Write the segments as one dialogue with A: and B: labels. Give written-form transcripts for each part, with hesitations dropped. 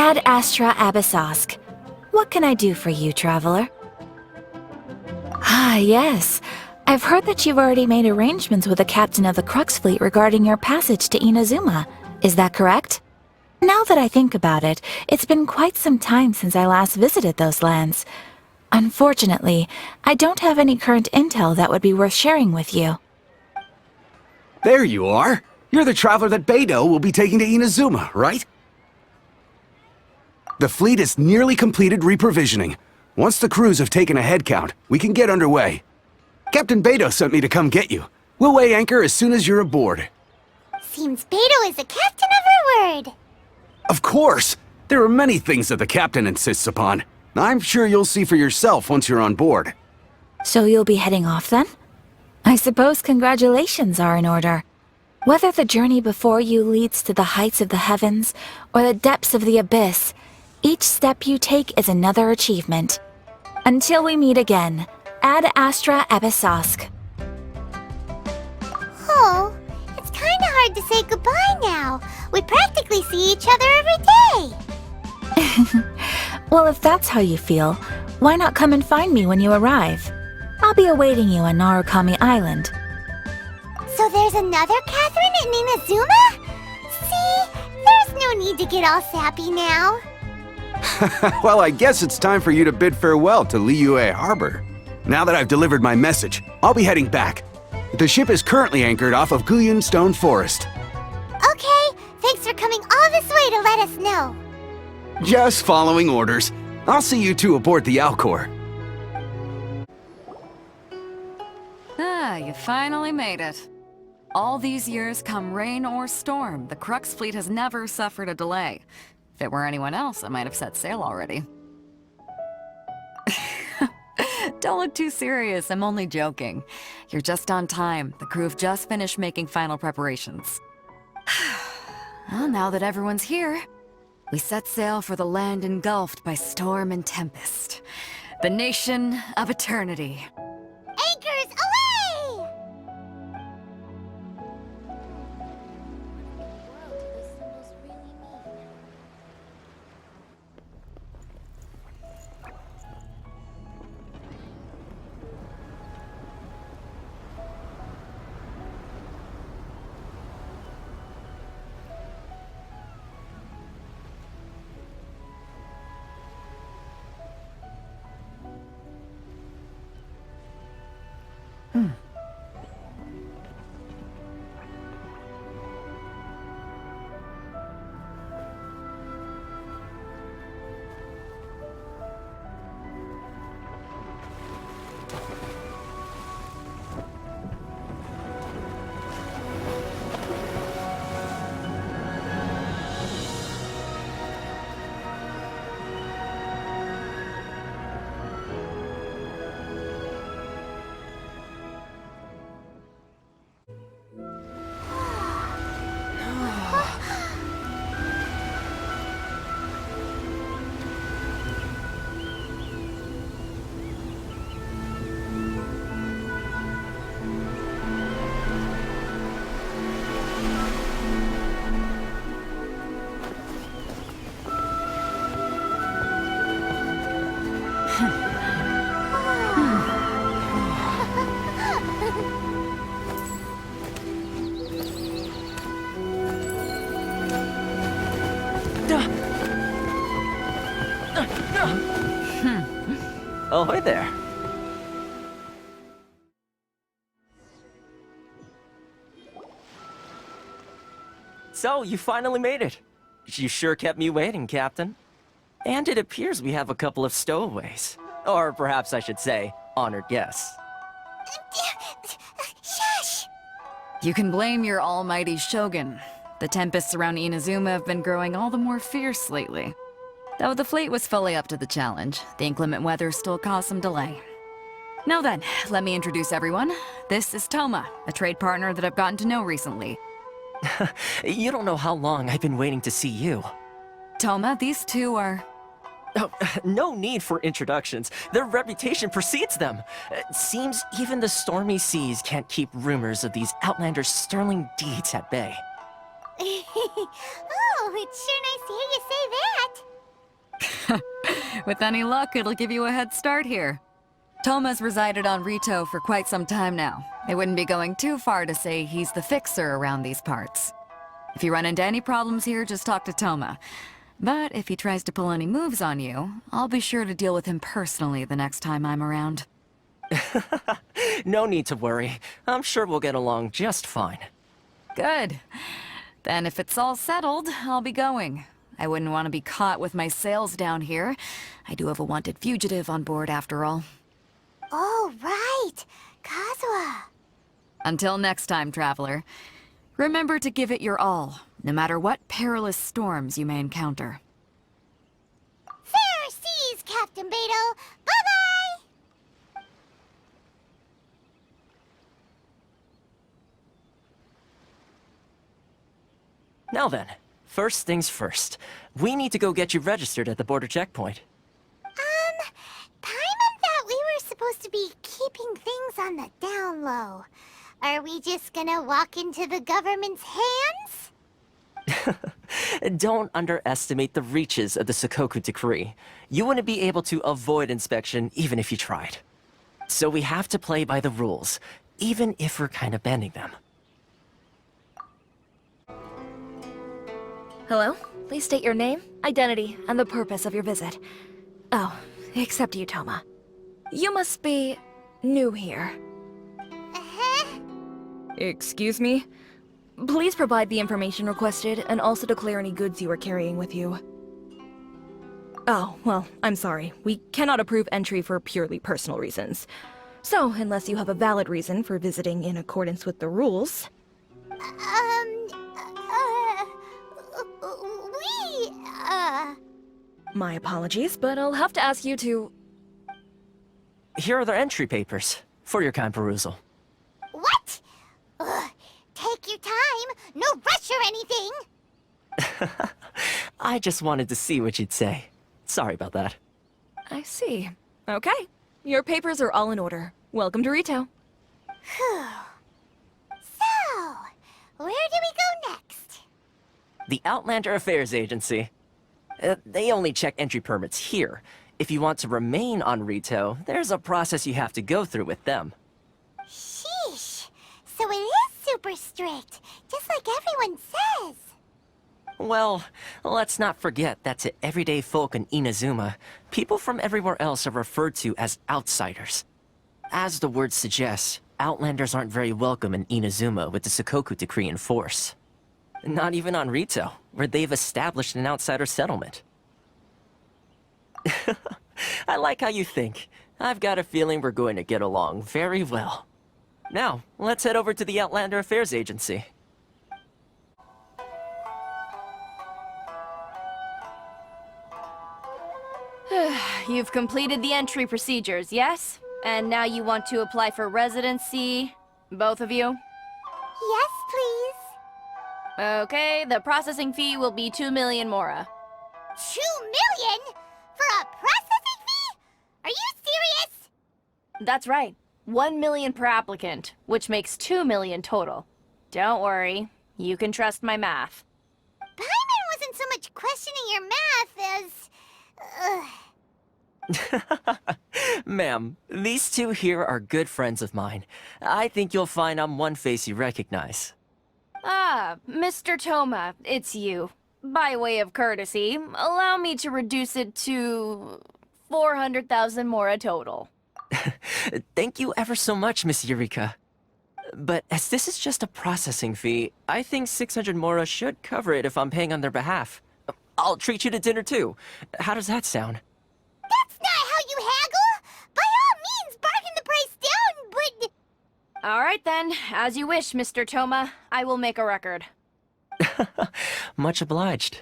A: Ad Astra Abyssosk. What can I do for you, traveler? Ah, yes. I've heard that you've already made arrangements with the captain of the Crux fleet regarding your passage to Inazuma. Is that correct? Now that I think about it, it's been quite some time since I last visited those lands. Unfortunately, I don't have any current intel that would be worth sharing with you.
B: There you are! You're the traveler that Beidou will be taking to Inazuma, right? The fleet is nearly completed reprovisioning. Once the crews have taken a head count, we can get underway. Captain Beidou sent me to come get you. We'll weigh anchor as soon as you're aboard.
C: Seems Beidou is the captain of her word.
B: Of course! There are many things that the captain insists upon. I'm sure you'll see for yourself once you're on board.
A: So you'll be heading off then? I suppose congratulations are in order. Whether the journey before you leads to the heights of the heavens or the depths of the abyss, each step you take is another achievement. Until we meet again, Ad Astra Abyssosk.
C: Oh, it's kinda hard to say goodbye now. We practically see each other every day.
A: Well, if that's how you feel, why not come and find me when you arrive? I'll be awaiting you on Narukami Island.
C: So there's another Catherine in Inazuma? See, there's no need to get all sappy now.
B: Well, I guess it's time for you to bid farewell to Liyue Harbor. Now that I've delivered my message, I'll be heading back. The ship is currently anchored off of Guyun Stone Forest.
C: Okay, thanks for coming all this way to let us know.
B: Just following orders. I'll see you two aboard the Alcor.
D: Ah, you finally made it. All these years, come rain or storm, the Crux fleet has never suffered a delay. If it were anyone else, I might have set sail already. Don't look too serious, I'm only joking. You're just on time. The crew have just finished making final preparations. Well, now that everyone's here, we set sail for the land engulfed by storm and tempest. The nation of eternity.
C: Anchors away!
E: Oh, hi there. So, you finally made it. You sure kept me waiting, Captain. And it appears we have a couple of stowaways. Or perhaps I should say, honored guests.
C: Shush!
D: You can blame your almighty Shogun. The tempests around Inazuma have been growing all the more fierce lately. Though the fleet was fully up to the challenge, the inclement weather still caused some delay. Now then, let me introduce everyone. This is Toma, a trade partner that I've gotten to know recently.
E: You don't know how long I've been waiting to see you.
D: Toma, these two are...
E: Oh, no need for introductions. Their reputation precedes them. It seems even the stormy seas can't keep rumors of these outlanders' sterling deeds at bay.
C: Oh, it's sure nice to hear you say that.
D: With any luck, it'll give you a head start here. Toma's resided on Rito for quite some time now. It wouldn't be going too far to say he's the fixer around these parts. If you run into any problems here, just talk to Toma. But if he tries to pull any moves on you, I'll be sure to deal with him personally the next time I'm around.
E: No need to worry. I'm sure we'll get along just fine.
D: Good. Then if it's all settled, I'll be going. I wouldn't want to be caught with my sails down here. I do have a wanted fugitive on board after all.
C: Oh, right. Kazuha.
D: Until next time, traveler. Remember to give it your all, no matter what perilous storms you may encounter.
C: Fair seas, Captain Beto. Bye-bye!
E: Now then, first things first. We need to go get you registered at the border checkpoint.
C: Paimon thought we were supposed to be keeping things on the down low. Are we just gonna walk into the government's hands?
E: Don't underestimate the reaches of the Sakoku Decree. You wouldn't be able to avoid inspection even if you tried. So we have to play by the rules, even if we're kind of bending them.
A: Hello? Please state your name, identity, and the purpose of your visit. Oh, except you, Toma. You must be new here.
C: Uh-huh.
F: Excuse me? Please provide the information requested and also declare any goods you are carrying with you. Oh, well, I'm sorry. We cannot approve entry for purely personal reasons. So, unless you have a valid reason for visiting in accordance with the rules... My apologies, but I'll have to ask you to...
E: Here are the entry papers, for your kind perusal.
C: What? Ugh, take your time. No rush or anything.
E: I just wanted to see what you'd say. Sorry about that.
F: I see. Okay. Your papers are all in order. Welcome to Rito.
C: Whew. So, where do we go next?
E: The Outlander Affairs Agency. They only check entry permits here. If you want to remain on Rito, there's a process you have to go through with them.
C: Sheesh. So it is super strict, just like everyone says.
E: Well, let's not forget that to everyday folk in Inazuma, people from everywhere else are referred to as outsiders. As the word suggests, Outlanders aren't very welcome in Inazuma with the Sakoku Decree in force. Not even on Rito, where they've established an outsider settlement. I like how you think. I've got a feeling we're going to get along very well. Now, let's head over to the Outlander Affairs Agency.
G: You've completed the entry procedures, yes? And now you want to apply for residency? Both of you?
C: Yes, please.
G: Okay, the processing fee will be 2 million mora.
C: 2 million? For a processing fee? Are you serious?
G: That's right. 1 million per applicant, which makes 2 million total. Don't worry, you can trust my math.
C: Paimon wasn't so much questioning your math as...
E: Ma'am, these two here are good friends of mine. I think you'll find I'm one face you recognize.
G: Ah, Mr. Toma, it's you. By way of courtesy, allow me to reduce it to 400,000 mora total.
E: Thank you ever so much, Miss Eureka. But as this is just a processing fee, I think 600 mora should cover it if I'm paying on their behalf. I'll treat you to dinner too. How does that sound?
C: That's not how you haggle! By all means, bargain the price down, but...
G: All right then, as you wish, Mr. Toma. I will make a record.
E: Much obliged.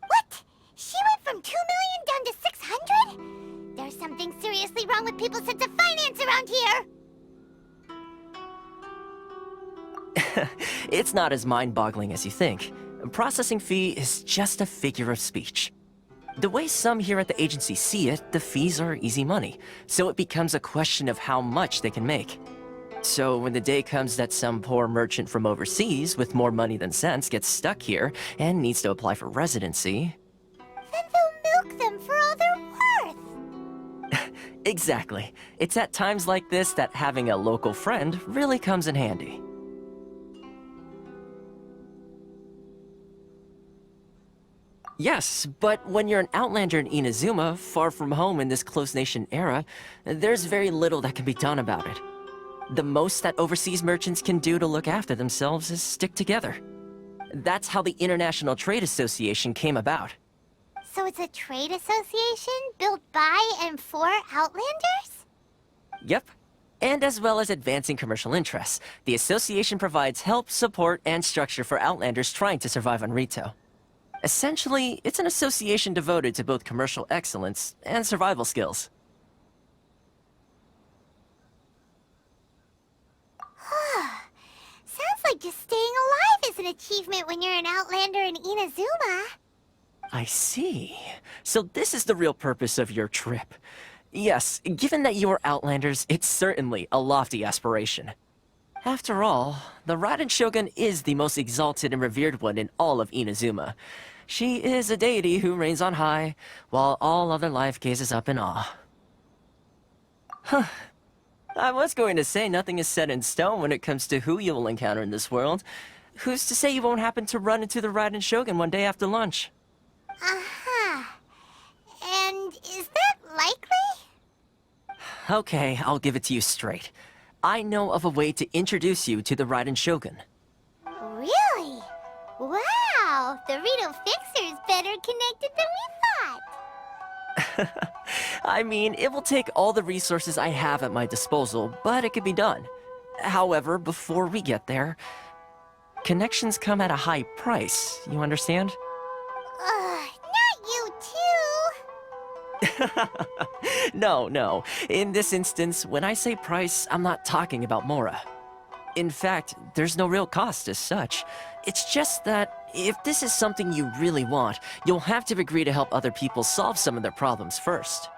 C: What? She went from 2 million down to 600? There's something seriously wrong with people's sense of finance around here!
E: It's not as mind-boggling as you think. A processing fee is just a figure of speech. The way some here at the agency see it, the fees are easy money, so it becomes a question of how much they can make. So when the day comes that some poor merchant from overseas with more money than sense gets stuck here and needs to apply for residency...
C: Then they'll milk them for all they're worth.
E: Exactly. It's at times like this that having a local friend really comes in handy. Yes, but when you're an outlander in Inazuma, far from home in this close nation era, there's very little that can be done about it. The most that overseas merchants can do to look after themselves is stick together. That's how the International Trade Association came about.
C: So it's a trade association built by and for Outlanders?
E: Yep. And as well as advancing commercial interests, the association provides help, support, and structure for Outlanders trying to survive on Rito. Essentially, it's an association devoted to both commercial excellence and survival skills.
C: Sounds like just staying alive is an achievement when you're an Outlander in Inazuma.
E: I see. So this is the real purpose of your trip. Yes, given that you are Outlanders, it's certainly a lofty aspiration. After all, the Raiden Shogun is the most exalted and revered one in all of Inazuma. She is a deity who reigns on high, while all other life gazes up in awe. Huh. I was going to say nothing is set in stone when it comes to who you will encounter in this world. Who's to say you won't happen to run into the Raiden Shogun one day after lunch?
C: Uh-huh. And is that likely?
E: Okay, I'll give it to you straight. I know of a way to introduce you to the Raiden Shogun.
C: Really? Wow! The Rito Fixer's better connected than we thought!
E: I mean, it will take all the resources I have at my disposal, but it can be done. However, before we get there, connections come at a high price, you understand?
C: Not you too!
E: No. In this instance, when I say price, I'm not talking about Mora. In fact, there's no real cost as such. It's just that if this is something you really want, you'll have to agree to help other people solve some of their problems first.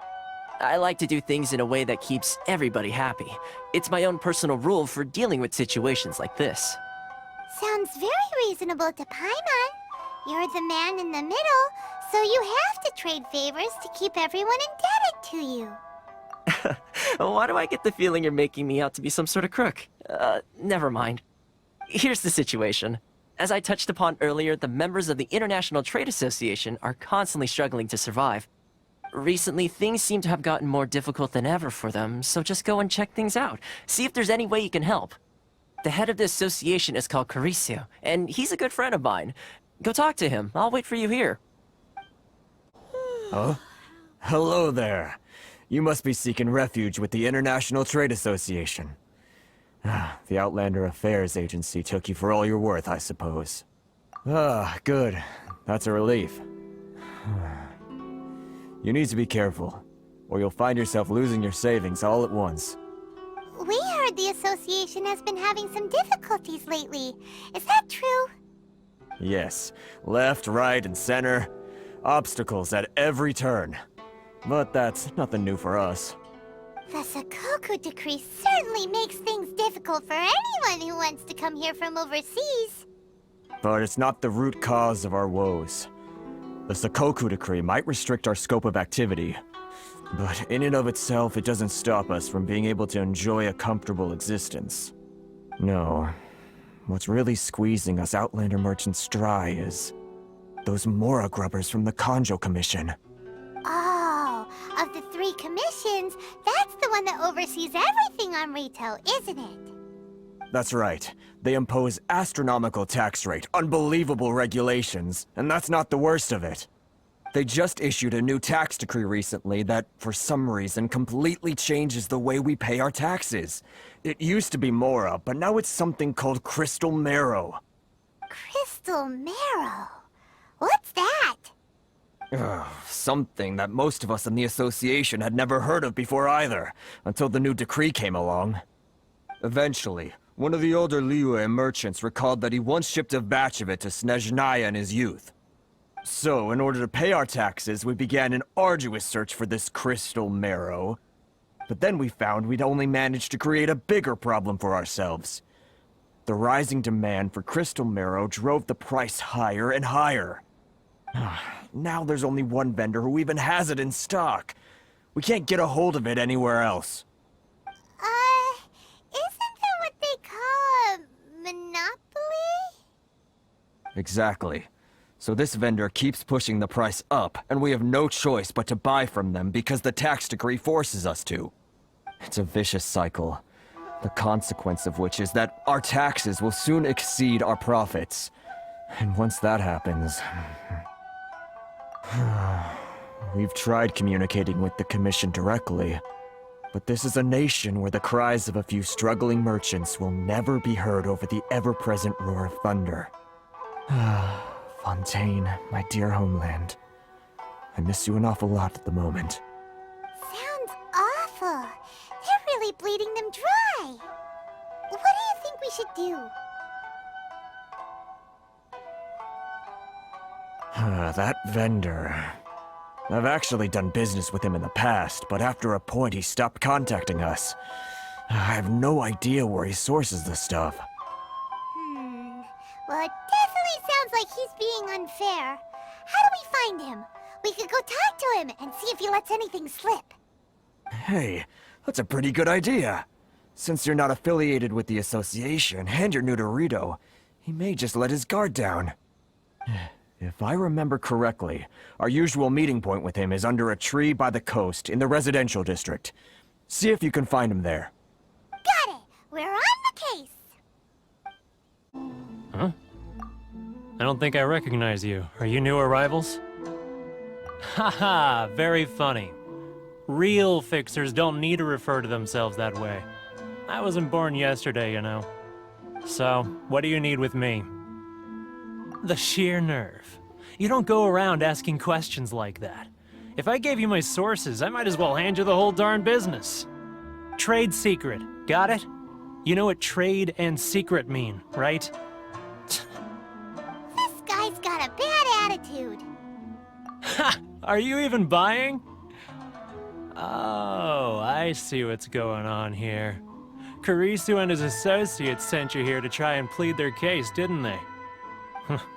E: I like to do things in a way that keeps everybody happy. It's my own personal rule for dealing with situations like this.
C: Sounds very reasonable to Paimon. You're the man in the middle, so you have to trade favors to keep everyone indebted to you.
E: Why do I get the feeling you're making me out to be some sort of crook? Never mind. Here's the situation. As I touched upon earlier, the members of the International Trade Association are constantly struggling to survive. Recently, things seem to have gotten more difficult than ever for them, so just go and check things out. See if there's any way you can help. The head of the association is called Carisio, and he's a good friend of mine. Go talk to him. I'll wait for you here.
H: Huh? Hello there. You must be seeking refuge with the International Trade Association. The Outlander Affairs Agency took you for all you're worth, I suppose. Good. That's a relief. You need to be careful, or you'll find yourself losing your savings all at once.
C: We heard the association has been having some difficulties lately. Is that true?
H: Yes. Left, right, and center. Obstacles at every turn. But that's nothing new for us.
C: The Sakoku decree certainly makes things difficult for anyone who wants to come here from overseas.
H: But it's not the root cause of our woes. The Sakoku decree might restrict our scope of activity, but in and of itself, it doesn't stop us from being able to enjoy a comfortable existence. No. What's really squeezing us Outlander merchants dry is those Mora grubbers from the Kanjo Commission.
C: Oh, of the 3 commissions, that's the one that oversees everything on Rito, isn't it?
H: That's right. They impose astronomical tax rate, unbelievable regulations, and that's not the worst of it. They just issued a new tax decree recently that, for some reason, completely changes the way we pay our taxes. It used to be Mora, but now it's something called Crystal Marrow.
C: Crystal Marrow? What's that?
H: Something that most of us in the association had never heard of before either, until the new decree came along. Eventually, one of the older Liyue merchants recalled that he once shipped a batch of it to Snezhnaya in his youth. So, in order to pay our taxes, we began an arduous search for this crystal marrow. But then we found we'd only managed to create a bigger problem for ourselves. The rising demand for crystal marrow drove the price higher and higher. Now there's only one vendor who even has it in stock. We can't get a hold of it anywhere else.
C: Isn't that what they call a monopoly?
H: Exactly. So this vendor keeps pushing the price up, and we have no choice but to buy from them because the tax decree forces us to. It's a vicious cycle, the consequence of which is that our taxes will soon exceed our profits. And once that happens... We've tried communicating with the Commission directly, but this is a nation where the cries of a few struggling merchants will never be heard over the ever-present roar of thunder. Fontaine, my dear homeland. I miss you an awful lot at the moment.
C: Sounds awful. They're really bleeding them dry. What do you think we should do?
H: That vendor... I've actually done business with him in the past, but after a point he stopped contacting us. I have no idea where he sources the stuff.
C: Well, it definitely sounds like he's being unfair. How do we find him? We could go talk to him and see if he lets anything slip.
H: Hey, that's a pretty good idea. Since you're not affiliated with the association and you're new to Rito, he may just let his guard down. If I remember correctly, our usual meeting point with him is under a tree by the coast in the residential district. See if you can find him there.
C: Got it! We're on the case!
I: Huh? I don't think I recognize you. Are you new arrivals? Haha, very funny. Real fixers don't need to refer to themselves that way. I wasn't born yesterday, you know. So, what do you need with me? The sheer nerve. You don't go around asking questions like that. If I gave you my sources, I might as well hand you the whole darn business. Trade secret, got it? You know what trade and secret mean, right?
C: This guy's got a bad attitude.
I: Ha! Are you even buying? Oh, I see what's going on here. Karisu and his associates sent you here to try and plead their case, didn't they?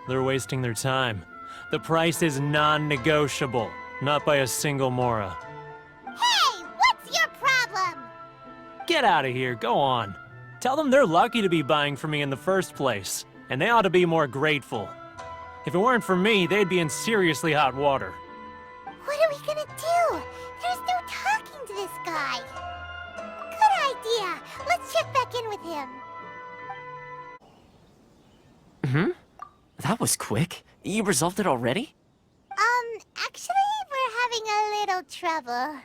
I: They're wasting their time. The price is non-negotiable, not by a single Mora.
C: Hey, what's your problem?
I: Get out of here, go on. Tell them they're lucky to be buying from me in the first place, and they ought to be more grateful. If it weren't for me, they'd be in seriously hot water.
C: What are we gonna do? There's no talking to this guy. Good idea. Let's check back in with him.
E: That was quick. You resolved it already?
C: Actually, we're having a little trouble.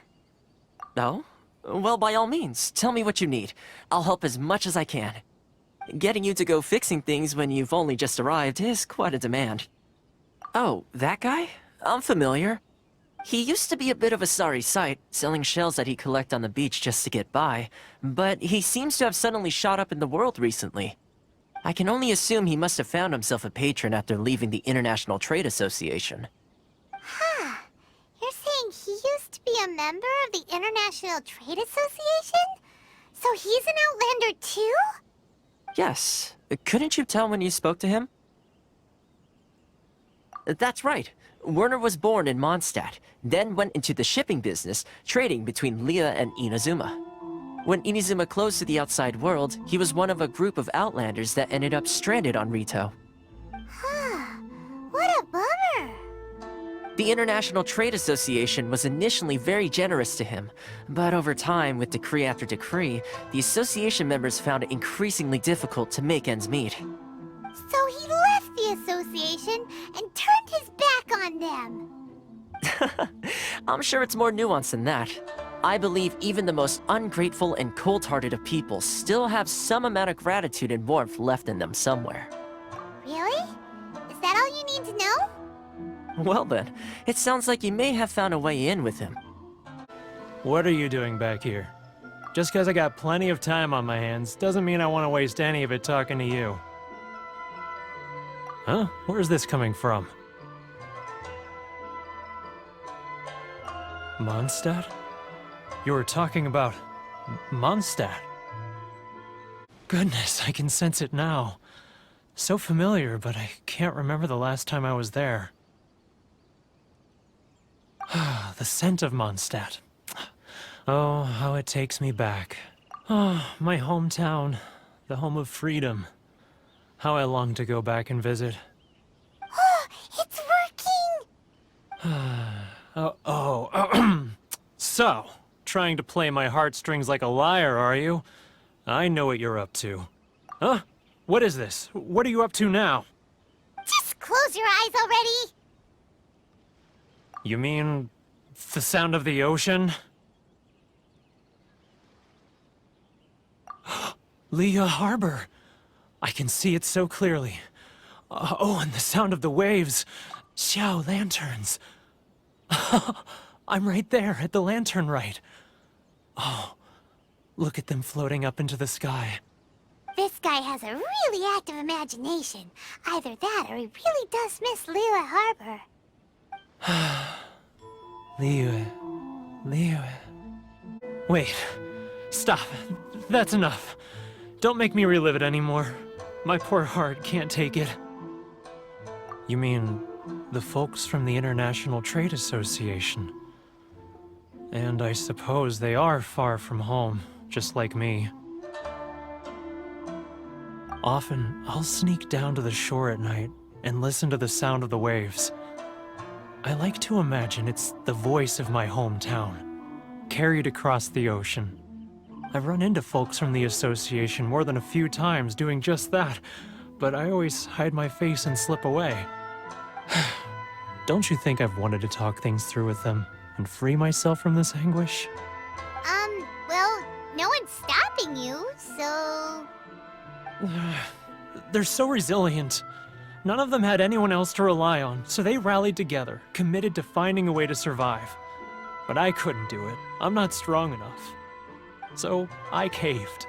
E: No? Well, by all means, tell me what you need. I'll help as much as I can. Getting you to go fixing things when you've only just arrived is quite a demand. Oh, that guy? I'm familiar. He used to be a bit of a sorry sight, selling shells that he'd collect on the beach just to get by, but he seems to have suddenly shot up in the world recently. I can only assume he must have found himself a patron after leaving the International Trade Association.
C: Huh. You're saying he used to be a member of the International Trade Association? So he's an Outlander too?
E: Yes. Couldn't you tell when you spoke to him? That's right. Werner was born in Mondstadt, then went into the shipping business, trading between Leah and Inazuma. When Inazuma closed to the outside world, he was one of a group of Outlanders that ended up stranded on Rito.
C: Huh. What a bummer.
E: The International Trade Association was initially very generous to him, but over time, with decree after decree, the association members found it increasingly difficult to make ends meet.
C: So he left the association and turned his back on them.
E: I'm sure it's more nuanced than that. I believe even the most ungrateful and cold-hearted of people still have some amount of gratitude and warmth left in them somewhere.
C: Really? Is that all you need to know?
E: Well then, it sounds like you may have found a way in with him.
I: What are you doing back here? Just because I got plenty of time on my hands doesn't mean I want to waste any of it talking to you. Huh? Where's this coming from? Mondstadt? You were talking about Mondstadt. Goodness, I can sense it now. So familiar, but I can't remember the last time I was there. The scent of Mondstadt. Oh, how it takes me back. Oh, my hometown, the home of freedom. How I long to go back and visit.
C: It's working!
I: So, trying to play my heartstrings like a liar, are you? I know what you're up to. Huh? What is this? What are you up to now?
C: Just close your eyes already!
I: You mean the sound of the ocean? Leah Harbor. I can see it so clearly. Oh, and the sound of the waves. Xiao lanterns. I'm right there at the lantern right. Oh, look at them floating up into the sky.
C: This guy has a really active imagination. Either that or he really does miss Liyue Harbor.
I: Liyue. Wait. Stop. That's enough. Don't make me relive it anymore. My poor heart can't take it. You mean the folks from the International Trade Association? And I suppose they are far from home, just like me. Often, I'll sneak down to the shore at night and listen to the sound of the waves. I like to imagine it's the voice of my hometown, carried across the ocean. I've run into folks from the association more than a few times doing just that, but I always hide my face and slip away. Don't you think I've wanted to talk things through with them and free myself from this anguish?
C: Well, no one's stopping you, so...
I: They're so resilient. None of them had anyone else to rely on, so they rallied together, committed to finding a way to survive. But I couldn't do it. I'm not strong enough. So I caved.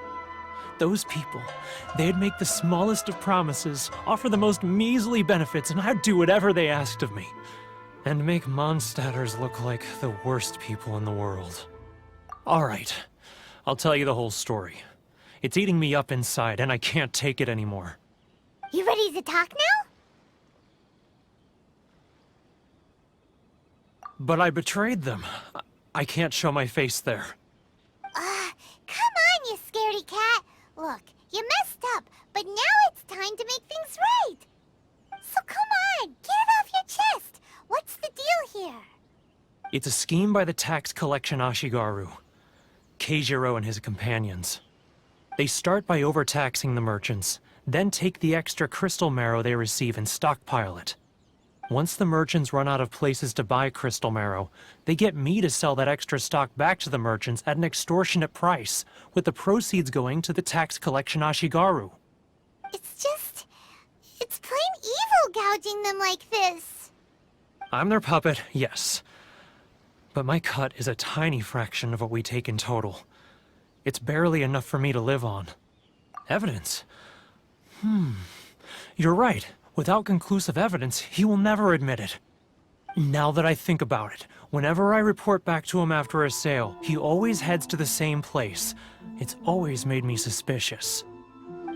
I: Those people, they'd make the smallest of promises, offer the most measly benefits, and I'd do whatever they asked of me. And make Mondstadters look like the worst people in the world. Alright, I'll tell you the whole story. It's eating me up inside, and I can't take it anymore.
C: You ready to talk now?
I: But I betrayed them. I can't show my face there.
C: Come on, you scaredy cat. Look, you messed up, but now it's time to make things right. So come on, get it off your chest. What's the deal here?
I: It's a scheme by the tax collection Ashigaru, Keijiro and his companions. They start by overtaxing the merchants, then take the extra crystal marrow they receive and stockpile it. Once the merchants run out of places to buy crystal marrow, they get me to sell that extra stock back to the merchants at an extortionate price, with the proceeds going to the tax collection Ashigaru.
C: It's plain evil gouging them like this.
I: I'm their puppet, yes. But my cut is a tiny fraction of what we take in total. It's barely enough for me to live on. Evidence? You're right. Without conclusive evidence, he will never admit it. Now that I think about it, whenever I report back to him after a sale, he always heads to the same place. It's always made me suspicious.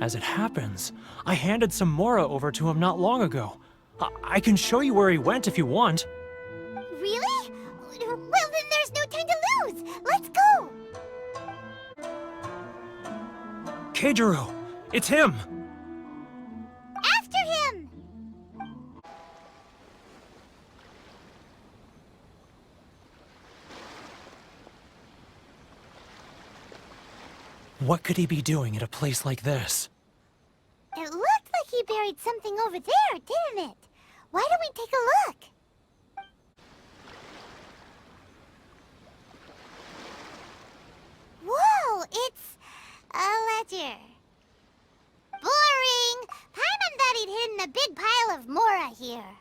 I: As it happens, I handed some Mora over to him not long ago. I can show you where he went if you want.
C: Really? Well, then there's no time to lose. Let's go.
I: Keijiro! It's him!
C: After him!
I: What could he be doing at a place like this?
C: It looked like he buried something over there, didn't it? Why don't we take a look? Whoa, it's a ledger. Boring! Paimon thought he'd hidden a big pile of Mora here.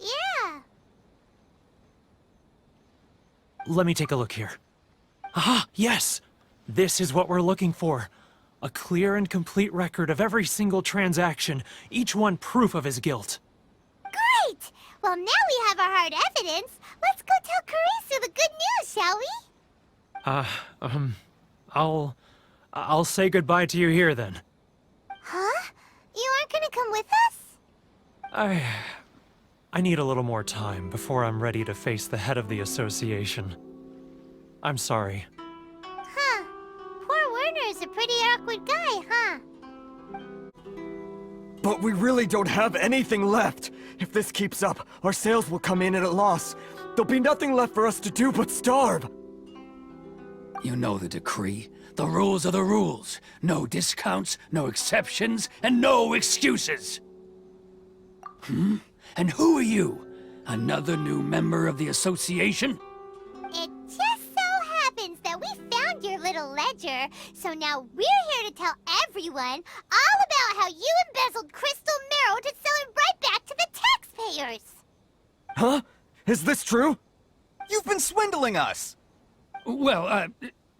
C: Yeah.
I: Let me take a look here. Ah, yes! This is what we're looking for. A clear and complete record of every single transaction, each one proof of his guilt.
C: Great! Well, now we have our hard evidence. Let's go tell Karisu the good news, shall we?
I: I'll say goodbye to you here then.
C: Huh? You aren't gonna come with us?
I: I need a little more time before I'm ready to face the head of the association. I'm sorry.
C: Huh. Poor Werner's a pretty awkward guy, huh?
H: But we really don't have anything left. If this keeps up, our sales will come in at a loss. There'll be nothing left for us to do but starve.
J: You know the decree. The rules are the rules. No discounts, no exceptions, and no excuses. And who are you? Another new member of the association?
C: It just so happens that we found your little ledger, so now we're here to tell everyone all about how you embezzled crystal marrow to sell it right back to the taxpayers.
H: Huh? Is this true?
K: You've been swindling us!
J: Well,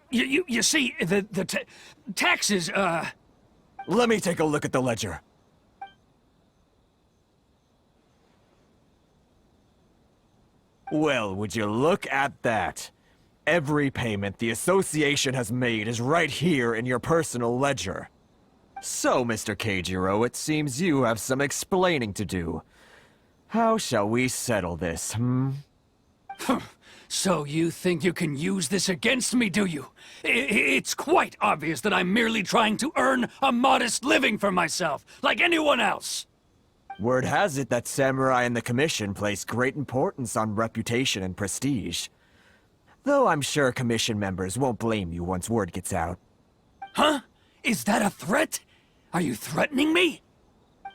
J: you see, the taxes,
H: Let me take a look at the ledger. Well, would you look at that? Every payment the association has made is right here in your personal ledger. So, Mr. Keijiro, it seems you have some explaining to do. How shall we settle this,
J: So you think you can use this against me, do you? It's quite obvious that I'm merely trying to earn a modest living for myself, like anyone else.
H: Word has it that Samurai and the Commission place great importance on reputation and prestige. Though I'm sure Commission members won't blame you once word gets out.
J: Huh? Is that a threat? Are you threatening me?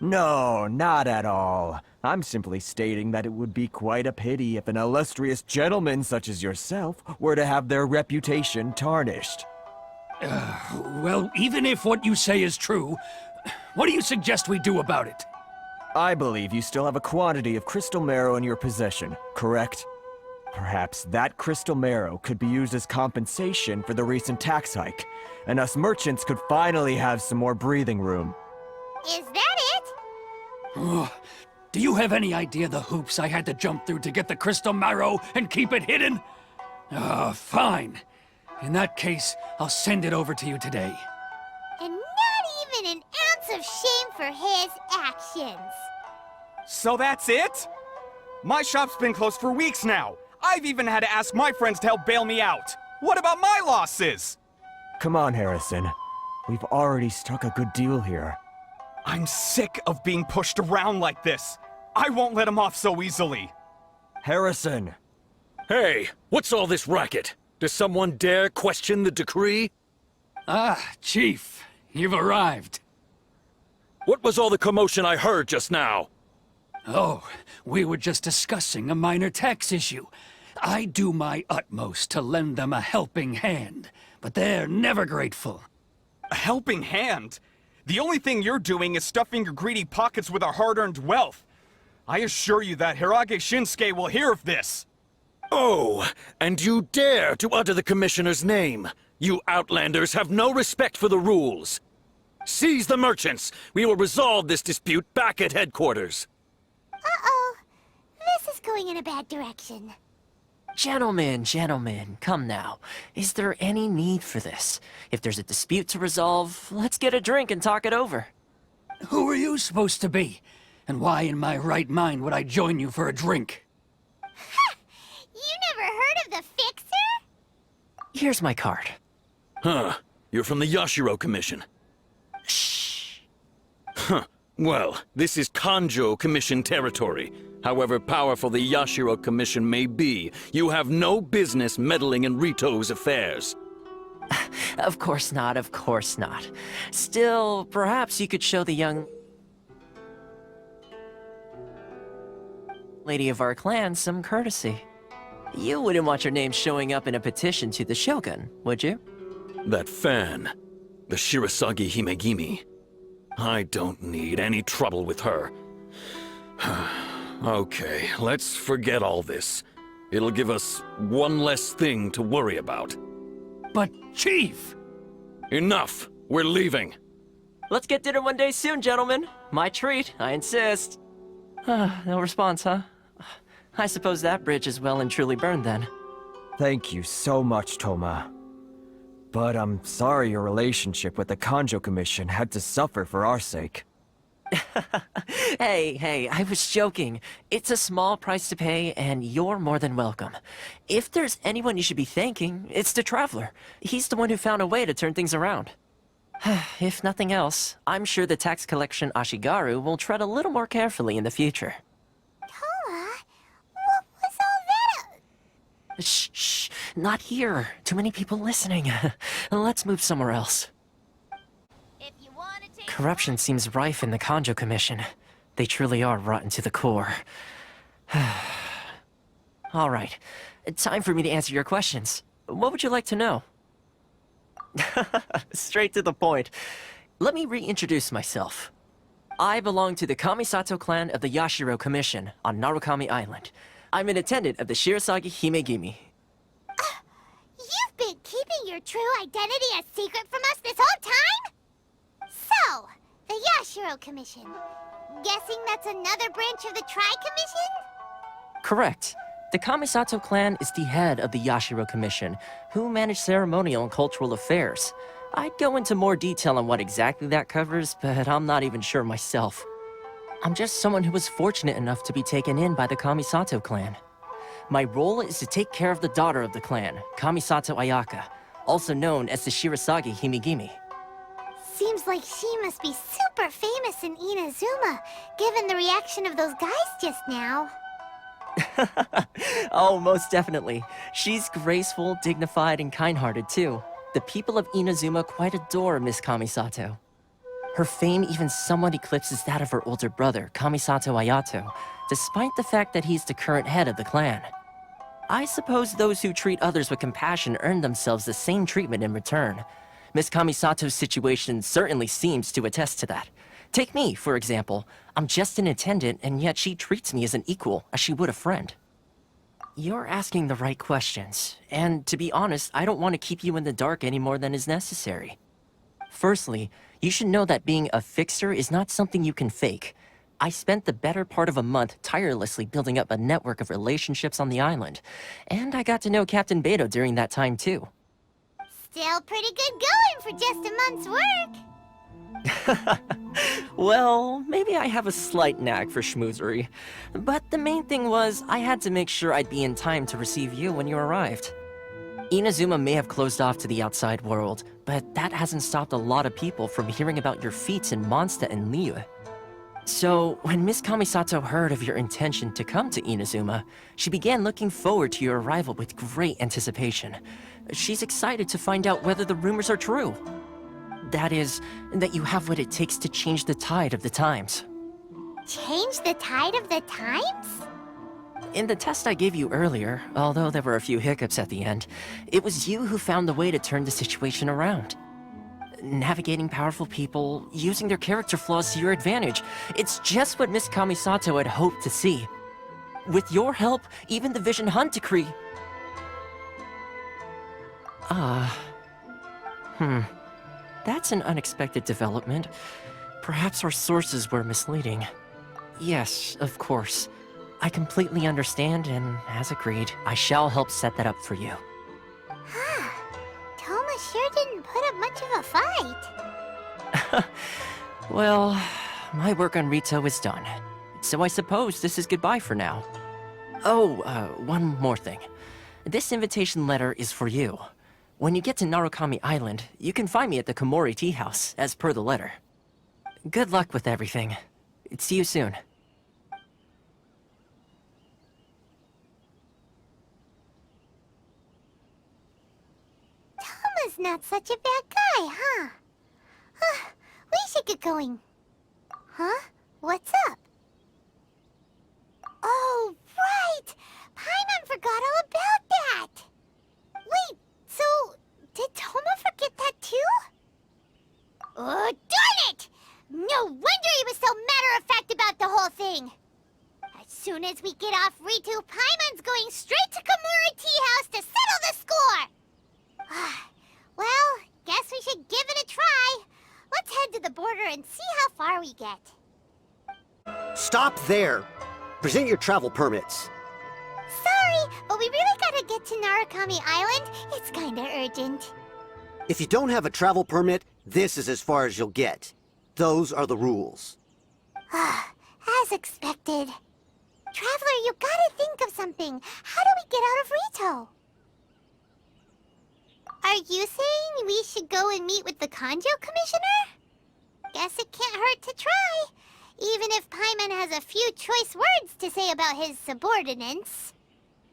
H: No, not at all. I'm simply stating that it would be quite a pity if an illustrious gentleman such as yourself were to have their reputation tarnished.
J: Well, even if what you say is true, what do you suggest we do about it?
H: I believe you still have a quantity of crystal marrow in your possession, correct? Perhaps that crystal marrow could be used as compensation for the recent tax hike, and us merchants could finally have some more breathing room.
C: Is that it?
J: Do you have any idea the hoops I had to jump through to get the crystal marrow and keep it hidden? Fine. In that case, I'll send it over to you today.
C: And not even an ounce of shame for his actions.
K: So that's it? My shop's been closed for weeks now. I've even had to ask my friends to help bail me out. What about my losses?
H: Come on, Harrison. We've already struck a good deal here.
K: I'm sick of being pushed around like this. I won't let him off so easily.
H: Harrison!
L: Hey, what's all this racket? Does someone dare question the decree?
J: Ah, Chief, you've arrived.
L: What was all the commotion I heard just now?
J: Oh, we were just discussing a minor tax issue. I do my utmost to lend them a helping hand, but they're never grateful.
K: A helping hand? The only thing you're doing is stuffing your greedy pockets with our hard-earned wealth. I assure you that Hirage Shinsuke will hear of this.
L: Oh, and you dare to utter the Commissioner's name. You Outlanders have no respect for the rules. Seize the merchants. We will resolve this dispute back at headquarters.
C: Uh-oh. This is going in a bad direction.
E: Gentlemen, come now. Is there any need for this? If there's a dispute to resolve, let's get a drink and talk it over.
J: Who are you supposed to be? And why in my right mind would I join you for a drink?
C: Ha! You never heard of the Fixer?
E: Here's my card.
L: Huh. You're from the Yashiro Commission.
E: Shh.
L: Huh. Well, this is Kanjo Commission territory. However powerful the Yashiro Commission may be, you have no business meddling in Rito's affairs.
E: Of course not, of course not. Still, perhaps you could show the young lady of our clan some courtesy. You wouldn't want your name showing up in a petition to the Shogun, would you?
L: That fan, the Shirasagi Himegimi. I don't need any trouble with her. Okay, let's forget all this. It'll give us one less thing to worry about.
J: But, Chief!
L: Enough! We're leaving!
E: Let's get dinner one day soon, gentlemen. My treat, I insist. No response, huh? I suppose that bridge is well and truly burned then.
H: Thank you so much, Toma. But I'm sorry your relationship with the Kanjo Commission had to suffer for our sake.
E: Hey, I was joking. It's a small price to pay, and you're more than welcome. If there's anyone you should be thanking, it's the Traveler. He's the one who found a way to turn things around. If nothing else, I'm sure the tax collection Ashigaru will tread a little more carefully in the future.
C: Toma, what was all that?
E: Shh, not here. Too many people listening. Let's move somewhere else.
C: If you want to take
E: Corruption seems rife in the Kanjo Commission. They truly are rotten to the core. All right, time for me to answer your questions. What would you like to know? Straight to the point. Let me reintroduce myself. I belong to the Kamisato clan of the Yashiro Commission on Narukami Island. I'm an attendant of the Shirasagi Himegimi.
C: You've been keeping your true identity a secret from us this whole time? So, the Yashiro Commission. Guessing that's another branch of the Tri-Commission?
E: Correct. The Kamisato clan is the head of the Yashiro Commission, who manage ceremonial and cultural affairs. I'd go into more detail on what exactly that covers, but I'm not even sure myself. I'm just someone who was fortunate enough to be taken in by the Kamisato clan. My role is to take care of the daughter of the clan, Kamisato Ayaka, also known as the Shirasagi Himegimi.
C: Seems like she must be super famous in Inazuma, given the reaction of those guys just now.
E: Oh, most definitely. She's graceful, dignified, and kind-hearted too. The people of Inazuma quite adore Miss Kamisato. Her fame even somewhat eclipses that of her older brother, Kamisato Ayato, despite the fact that he's the current head of the clan. I suppose those who treat others with compassion earn themselves the same treatment in return. Miss Kamisato's situation certainly seems to attest to that. Take me, for example. I'm just an attendant, and yet she treats me as an equal, as she would a friend. You're asking the right questions, and to be honest, I don't want to keep you in the dark any more than is necessary. Firstly, you should know that being a fixer is not something you can fake. I spent the better part of a month tirelessly building up a network of relationships on the island, and I got to know Captain Beto during that time too.
C: Still pretty good going for just a month's work.
E: Well, maybe I have a slight knack for schmoozery. But the main thing was, I had to make sure I'd be in time to receive you when you arrived. Inazuma may have closed off to the outside world, but that hasn't stopped a lot of people from hearing about your feats in Mondstadt and Liyue. So, when Miss Kamisato heard of your intention to come to Inazuma, she began looking forward to your arrival with great anticipation. She's excited to find out whether the rumors are true. That is, that you have what it takes to change the tide of the times.
C: Change the tide of the times?
E: In the test I gave you earlier, although there were a few hiccups at the end, it was you who found the way to turn the situation around. Navigating powerful people, using their character flaws to your advantage. It's just what Miss Kamisato had hoped to see. With your help, even the Vision Hunt decree... That's an unexpected development. Perhaps our sources were misleading. Yes, of course. I completely understand, and as agreed, I shall help set that up for you.
C: Toma sure didn't put up much of a fight.
E: Well, my work on Rito is done. So I suppose this is goodbye for now. Oh, one more thing. This invitation letter is for you. When you get to Narukami Island, you can find me at the Komori Tea House, as per the letter. Good luck with everything. See you soon.
C: Toma's not such a bad guy, huh? We should get going. Huh? What's up? Oh, right! Paimon forgot all about that! Wait, so did Toma forget that too? Oh, darn it! No wonder he was so matter-of-fact about the whole thing! As soon as we get off Ritu, Paimon's going straight to Komori Tea House to settle the score! Well, guess we should give it a try. Let's head to the border and see how far we get.
M: Stop there! Present your travel permits.
C: Sorry, but we really gotta get to Narukami Island. It's kinda urgent.
M: If you don't have a travel permit, this is as far as you'll get. Those are the rules.
C: As expected. Traveler, you gotta think of something. How do we get out of Rito? Are you saying we should go and meet with the Kanjo Commissioner? Guess it can't hurt to try. Even if Paimon has a few choice words to say about his subordinates.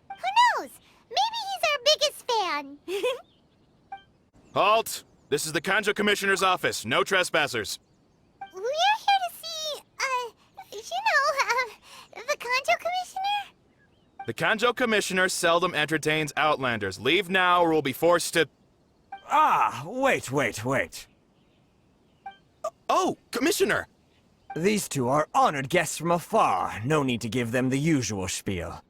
C: Who knows? Maybe he's our biggest fan.
N: Halt! This is the Kanjo Commissioner's office. No trespassers.
C: We're here to see, the Kanjo Commissioner?
N: The Kanjo Commissioner seldom entertains Outlanders. Leave now or we'll be forced to...
H: Ah, wait.
N: Oh, Commissioner!
H: These two are honored guests from afar. No need to give them the usual spiel.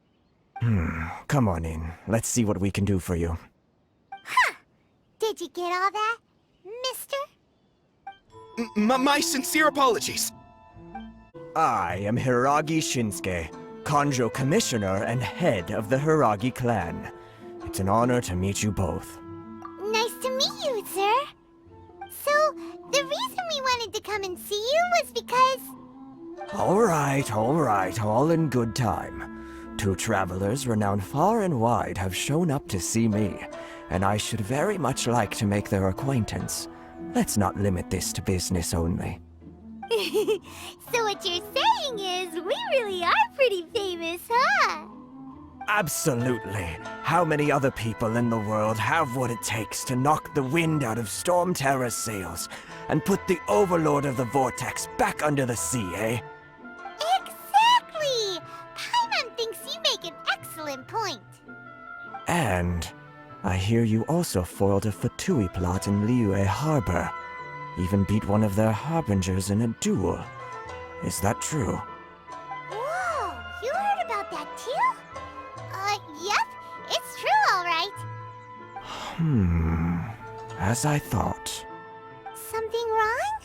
H: Come on in. Let's see what we can do for you.
C: Did you get all that, mister?
N: My sincere apologies.
H: I am Hiragi Shinsuke, Kanjo Commissioner and head of the Hiragi clan. It's an honor to meet you both.
C: Nice to meet you, sir. So, the reason we wanted to come and see you was because...
H: All right, all in good time. Two travelers renowned far and wide have shown up to see me, and I should very much like to make their acquaintance. Let's not limit this to business only.
C: So what you're saying is, we really are pretty famous, huh?
H: Absolutely. How many other people in the world have what it takes to knock the wind out of Storm Terror's sails and put the Overlord of the Vortex back under the sea, eh?
C: Exactly! Paimon thinks you make an excellent point.
H: And I hear you also foiled a Fatui plot in Liyue Harbor. Even beat one of their harbingers in a duel. Is that true?
C: Whoa, you heard about that too? Yep, it's true, all right.
H: As I thought.
C: Something wrong?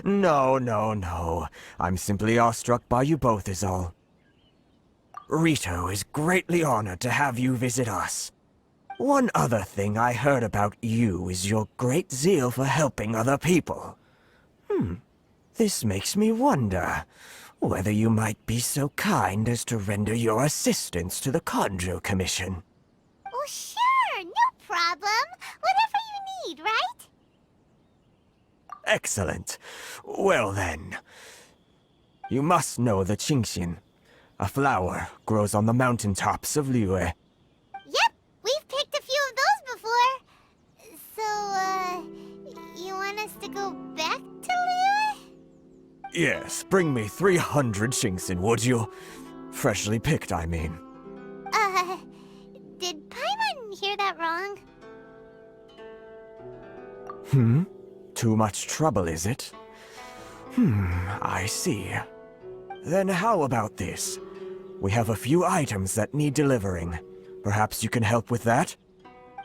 H: No. I'm simply awestruck by you both is all. Rito is greatly honored to have you visit us. One other thing I heard about you is your great zeal for helping other people. This makes me wonder whether you might be so kind as to render your assistance to the Kanjo Commission.
C: Oh, sure, no problem. Whatever you need, right?
H: Excellent. Well then, you must know the Qingxian. A flower grows on the mountaintops of Liyue.
C: Yep, we've picked a few of those before. So, you want us to go back to Liyue?
H: Yes, bring me 300 Qingxian, would you? Freshly picked, I mean.
C: Did Paimon hear that wrong?
H: Too much trouble, is it? I see. Then how about this? We have a few items that need delivering. Perhaps you can help with that?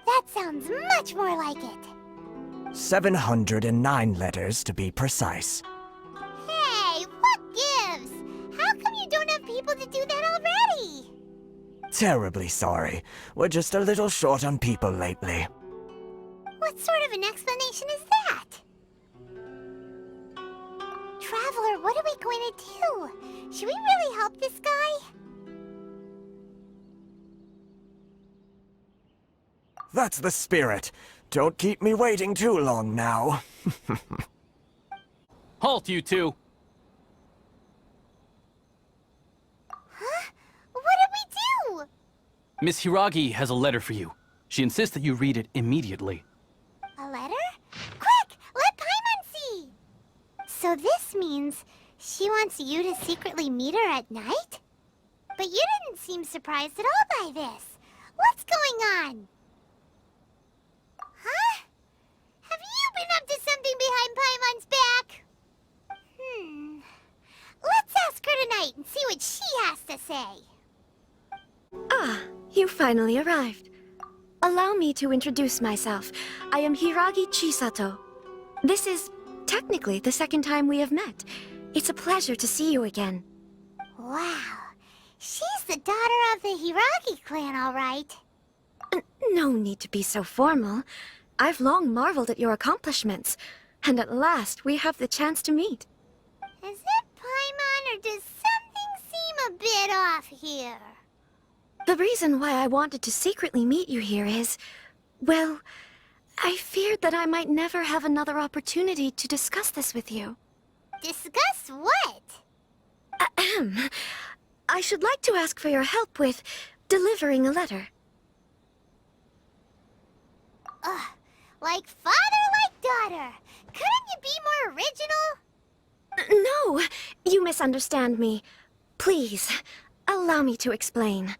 C: That sounds much more like it.
H: 709 letters, to be precise.
C: Hey, what gives? How come you don't have people to do that already?
H: Terribly sorry. We're just a little short on people lately.
C: What sort of an explanation is that? Traveler, what are we going to do? Should we really help this guy?
H: That's the spirit. Don't keep me waiting too long now.
J: Halt, you two!
C: Huh? What did we do?
J: Miss Hiragi has a letter for you. She insists that you read it immediately.
C: A letter? Quick! Let Paimon see! So this means she wants you to secretly meet her at night? But you didn't seem surprised at all by this. What's going on? Huh? Have you been up to something behind Paimon's back? Let's ask her tonight and see what she has to say.
O: Ah, you finally arrived. Allow me to introduce myself. I am Hiragi Chisato. This is technically the second time we have met. It's a pleasure to see you again.
C: Wow, she's the a daughter of the Hiragi clan, all right.
O: No need to be so formal. I've long marveled at your accomplishments, and at last we have the chance to meet.
C: Is it Paimon, or does something seem a bit off here?
O: The reason why I wanted to secretly meet you here is, well, I feared that I might never have another opportunity to discuss this with you.
C: Discuss what?
O: Ahem. I should like to ask for your help with delivering a letter.
C: Ugh, like father, like daughter. Couldn't you be more original?
O: No, you misunderstand me. Please, allow me to explain.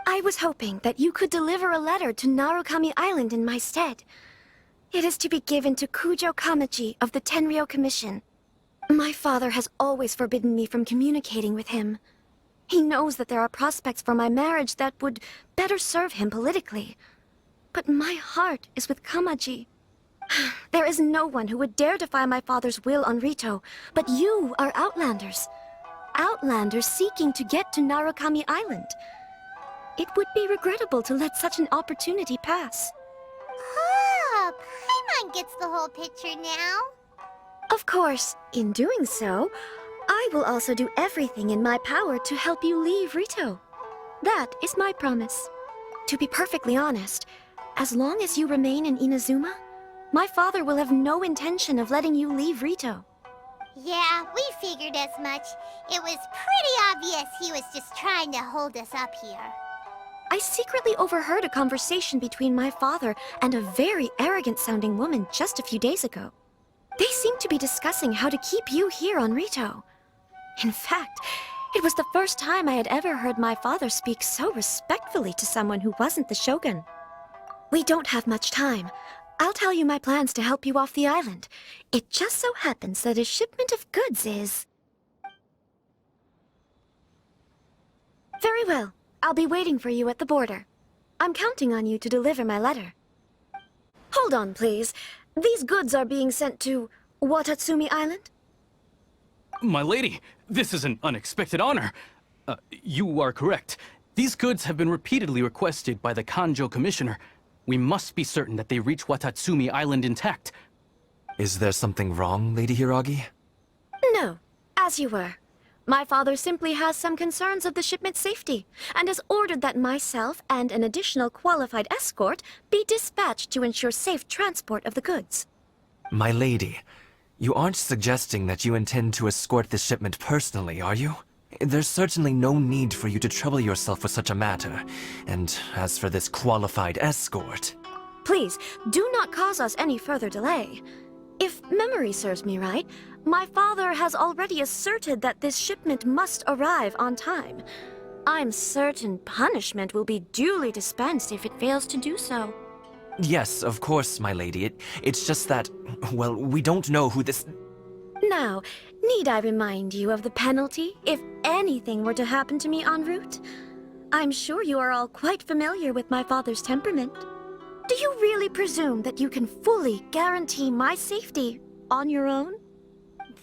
O: I was hoping that you could deliver a letter to Narukami Island in my stead. It is to be given to Kujo Kamaji of the Tenryou Commission. My father has always forbidden me from communicating with him. He knows that there are prospects for my marriage that would better serve him politically. But my heart is with Kamaji. There is no one who would dare defy my father's will on Rito, but you are Outlanders. Outlanders seeking to get to Narukami Island. It would be regrettable to let such an opportunity pass.
C: Oh, Paimon gets the whole picture now.
O: Of course, in doing so, I will also do everything in my power to help you leave Rito. That is my promise. To be perfectly honest, as long as you remain in Inazuma, my father will have no intention of letting you leave Rito.
C: Yeah, we figured as much. It was pretty obvious he was just trying to hold us up here.
O: I secretly overheard a conversation between my father and a very arrogant-sounding woman just a few days ago. They seemed to be discussing how to keep you here on Rito. In fact, it was the first time I had ever heard my father speak so respectfully to someone who wasn't the Shogun. We don't have much time. I'll tell you my plans to help you off the island. It just so happens that a shipment of goods is... Very well. I'll be waiting for you at the border. I'm counting on you to deliver my letter. Hold on, please. These goods are being sent to Watatsumi Island?
J: My lady, this is an unexpected honor. You are correct. These goods have been repeatedly requested by the Kanjo Commissioner. We must be certain that they reach Watatsumi Island intact.
P: Is there something wrong, Lady Hiragi?
O: No, as you were. My father simply has some concerns of the shipment's safety, and has ordered that myself and an additional qualified escort be dispatched to ensure safe transport of the goods.
P: My lady, you aren't suggesting that you intend to escort this shipment personally, are you? There's certainly no need for you to trouble yourself with such a matter. And as for this qualified escort...
O: Please, do not cause us any further delay. If memory serves me right, my father has already asserted that this shipment must arrive on time. I'm certain punishment will be duly dispensed if it fails to do so.
P: Yes, of course, my lady. It's just that, well, we don't know who this...
O: Now, need I remind you of the penalty if anything were to happen to me en route? I'm sure you are all quite familiar with my father's temperament. Do you really presume that you can fully guarantee my safety on your own?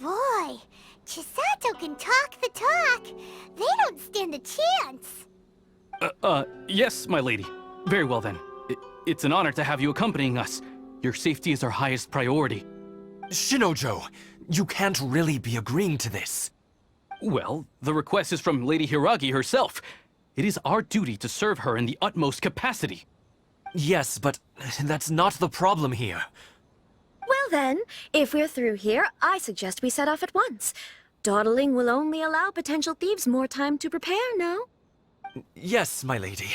C: Boy, Chisato can talk the talk. They don't stand a chance.
J: Yes, my lady. Very well then. It's an honor to have you accompanying us. Your safety is our highest priority.
P: Shinojo, you can't really be agreeing to this.
J: Well, the request is from Lady Hiragi herself. It is our duty to serve her in the utmost capacity.
P: Yes, but that's not the problem here.
O: Well then, if we're through here, I suggest we set off at once. Dawdling will only allow potential thieves more time to prepare, no?
P: Yes, my lady.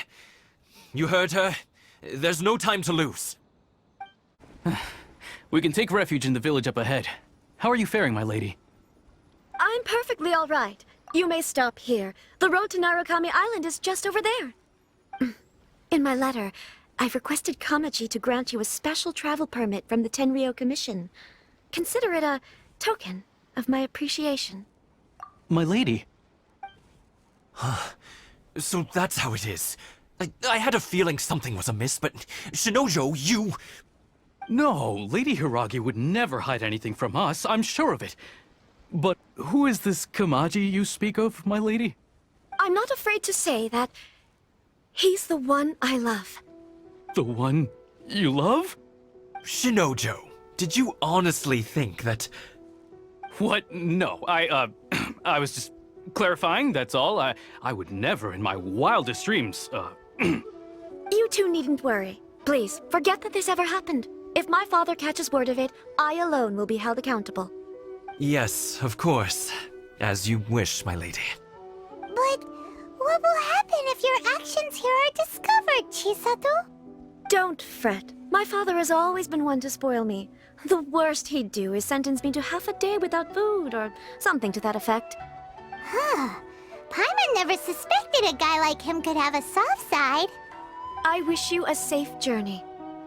P: You heard her. There's no time to lose.
J: We can take refuge in the village up ahead. How are you faring, my lady?
O: I'm perfectly all right. You may stop here. The road to Narukami Island is just over there. In my letter, I've requested Kamaji to grant you a special travel permit from the Tenryou Commission. Consider it a token of my appreciation.
J: My lady.
P: So that's how it is. I had a feeling something was amiss, but Shinojo, you...
J: No, Lady Hiragi would never hide anything from us, I'm sure of it. But who is this Kamaji you speak of, my lady?
O: I'm not afraid to say that he's the one I love.
J: The one you love?
P: Shinojo, did you honestly think that...
J: What? No, I was just clarifying, that's all. I would never in my wildest dreams,
O: You two needn't worry. Please, forget that this ever happened. If my father catches word of it, I alone will be held accountable.
P: Yes, of course. As you wish, my lady.
C: But what will happen if your actions here are discovered, Chisato?
O: Don't fret. My father has always been one to spoil me. The worst he'd do is sentence me to half a day without food, or something to that effect.
C: Huh. Paimon never suspected a guy like him could have a soft side.
O: I wish you a safe journey.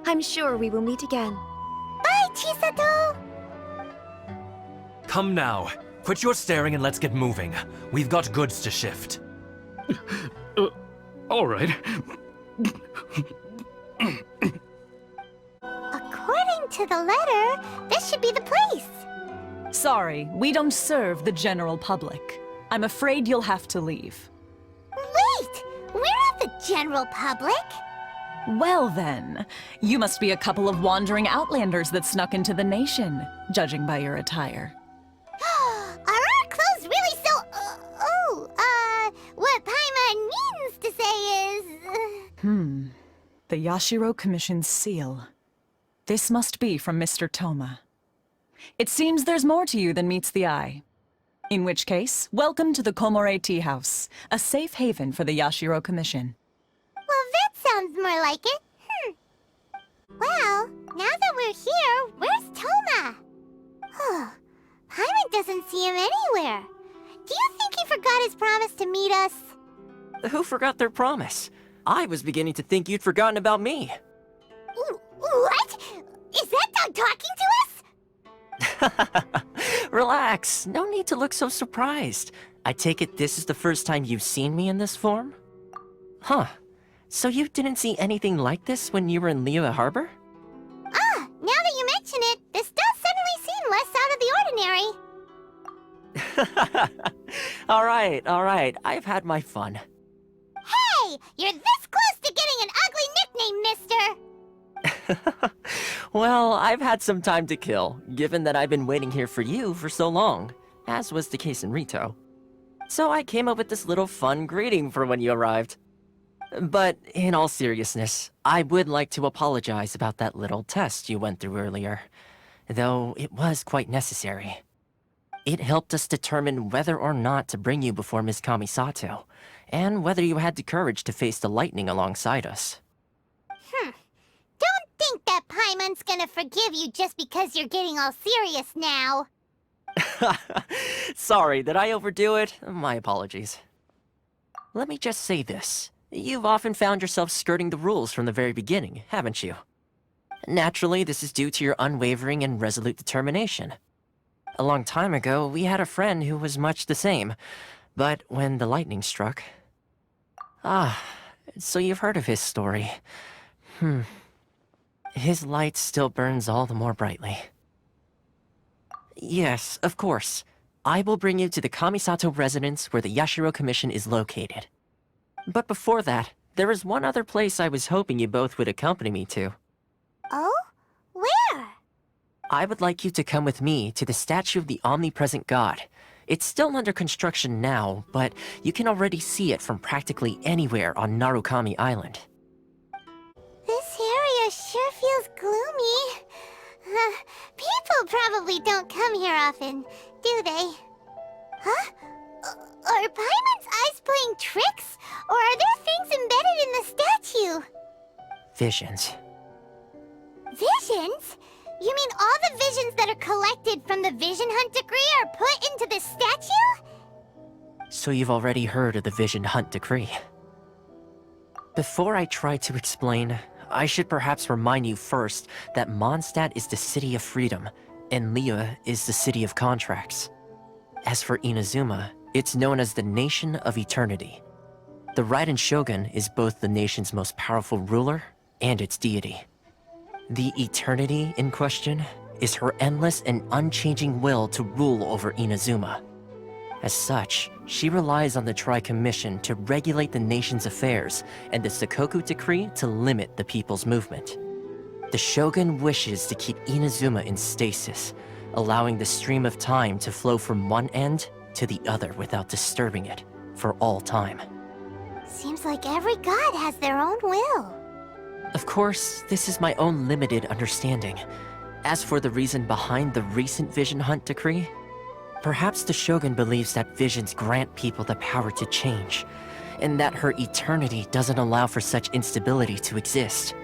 O: I'm sure we will meet again.
C: Bye, Chisato!
P: Come now. Quit your staring and let's get moving. We've got goods to shift.
J: All right.
C: According to the letter, this should be the place.
Q: Sorry, we don't serve the general public. I'm afraid you'll have to leave.
C: Wait! We're not the general public!
Q: Well then, you must be a couple of wandering outlanders that snuck into the nation, judging by your attire.
C: Are our clothes really so... what Paimon means to say is...
Q: The Yashiro Commission's seal. This must be from Mr. Toma. It seems there's more to you than meets the eye. In which case, welcome to the Komore Tea House, a safe haven for the Yashiro Commission.
C: Well, that sounds more like it. Well, now that we're here, where's Toma? Paimon doesn't see him anywhere. Do you think he forgot his promise to meet us?
E: Who forgot their promise? I was beginning to think you'd forgotten about me.
C: What? Is that dog talking to us?
E: Relax, no need to look so surprised. I take it this is the first time you've seen me in this form? Huh. So you didn't see anything like this when you were in Liyue Harbor?
C: Now that you mention it, this does suddenly seem less out of the ordinary.
E: Alright, I've had my fun.
C: Hey! You're this close to getting an ugly nickname, mister!
E: Well, I've had some time to kill, given that I've been waiting here for you for so long, as was the case in Rito. So I came up with this little fun greeting for when you arrived. But in all seriousness, I would like to apologize about that little test you went through earlier, though it was quite necessary. It helped us determine whether or not to bring you before Miss Kamisato, and whether you had the courage to face the lightning alongside us.
C: Don't think that Paimon's gonna forgive you just because you're getting all serious now.
E: Sorry, did I overdo it? My apologies. Let me just say this. You've often found yourself skirting the rules from the very beginning, haven't you? Naturally, this is due to your unwavering and resolute determination. A long time ago, we had a friend who was much the same, but when the lightning struck... so you've heard of his story. His light still burns all the more brightly. Yes, of course. I will bring you to the Kamisato residence where the Yashiro Commission is located. But before that, there is one other place I was hoping you both would accompany me to.
C: Oh? Where?
E: I would like you to come with me to the statue of the omnipresent god. It's still under construction now, but you can already see it from practically anywhere on Narukami Island.
C: This area sure feels gloomy. People probably don't come here often, do they? Huh? Are Paimon's eyes playing tricks? Or are there things embedded in the statue?
E: Visions.
C: Visions? You mean all the visions that are collected from the Vision Hunt decree are put into this statue?
E: So you've already heard of the Vision Hunt decree. Before I try to explain, I should perhaps remind you first that Mondstadt is the city of freedom, and Liyue is the city of contracts. As for Inazuma, it's known as the Nation of Eternity. The Raiden Shogun is both the nation's most powerful ruler and its deity. The Eternity in question is her endless and unchanging will to rule over Inazuma. As such, she relies on the Tri-Commission to regulate the nation's affairs and the Sakoku Decree to limit the people's movement. The Shogun wishes to keep Inazuma in stasis, allowing the stream of time to flow from one end to the other without disturbing it for all time.
C: Seems like every god has their own will.
E: Of course, this is my own limited understanding. As for the reason behind the recent Vision Hunt decree, perhaps the Shogun believes that visions grant people the power to change, and that her eternity doesn't allow for such instability to exist.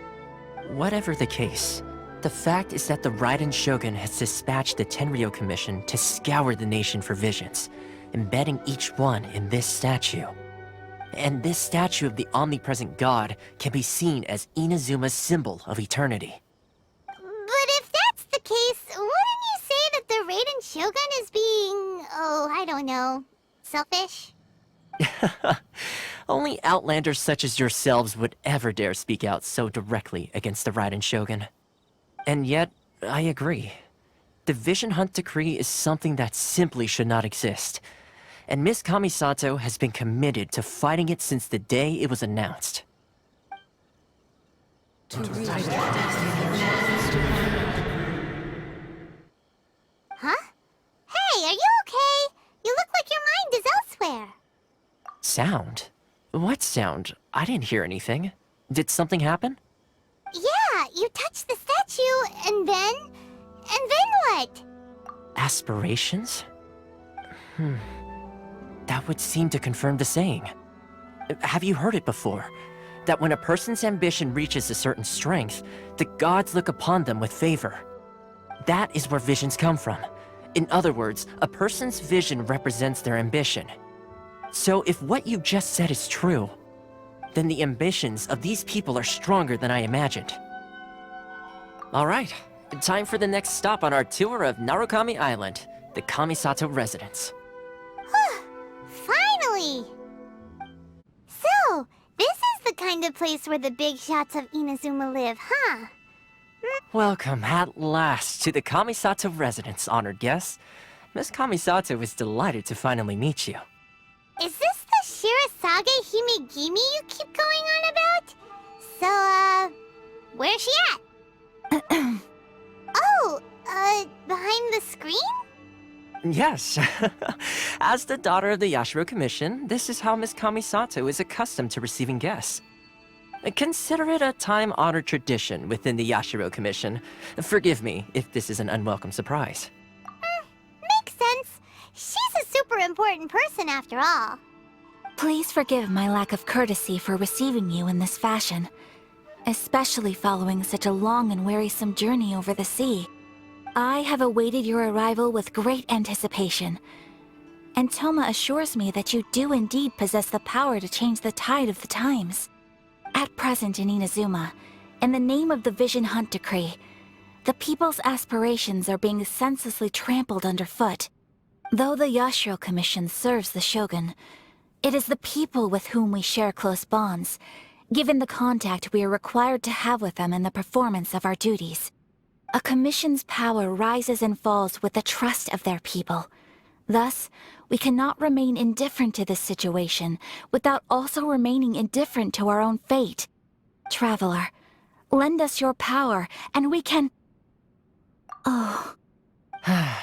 E: Whatever the case, the fact is that the Raiden Shogun has dispatched the Tenryo Commission to scour the nation for visions, embedding each one in this statue. And this statue of the omnipresent god can be seen as Inazuma's symbol of eternity.
C: But if that's the case, wouldn't you say that the Raiden Shogun is being, I don't know, selfish?
E: Only outlanders such as yourselves would ever dare speak out so directly against the Raiden Shogun. And yet, I agree. The Vision Hunt decree is something that simply should not exist. And Miss Kamisato has been committed to fighting it since the day it was announced.
C: Huh? Hey, are you okay? You look like your mind is elsewhere.
E: Sound? What sound? I didn't hear anything. Did something happen?
C: Yeah, you touched the statue, and then what?
E: Aspirations? That would seem to confirm the saying. Have you heard it before? That when a person's ambition reaches a certain strength, the gods look upon them with favor. That is where visions come from. In other words, a person's vision represents their ambition. So if what you just said is true, then the ambitions of these people are stronger than I imagined. Alright, time for the next stop on our tour of Narukami Island, the Kamisato residence.
C: Finally! So, this is the kind of place where the big shots of Inazuma live, huh?
E: Welcome at last to the Kamisato residence, honored guests. Miss Kamisato is delighted to finally meet you.
C: Is this the Shirasage Himegimi you keep going on about? So, where's she at? Behind the screen?
E: Yes. As the daughter of the Yashiro Commission, this is how Miss Kamisato is accustomed to receiving guests. Consider it a time-honored tradition within the Yashiro Commission. Forgive me if this is an unwelcome surprise.
C: Makes sense. She's a super important person after all.
A: Please forgive my lack of courtesy for receiving you in this fashion, especially following such a long and wearisome journey over the sea. I have awaited your arrival with great anticipation, and Toma assures me that you do indeed possess the power to change the tide of the times. At present in Inazuma, in the name of the Vision Hunt Decree, the people's aspirations are being senselessly trampled underfoot. Though the Yashiro Commission serves the Shogun, it is the people with whom we share close bonds, given the contact we are required to have with them in the performance of our duties. A commission's power rises and falls with the trust of their people. Thus, we cannot remain indifferent to this situation without also remaining indifferent to our own fate. Traveler, lend us your power, and we can... Oh...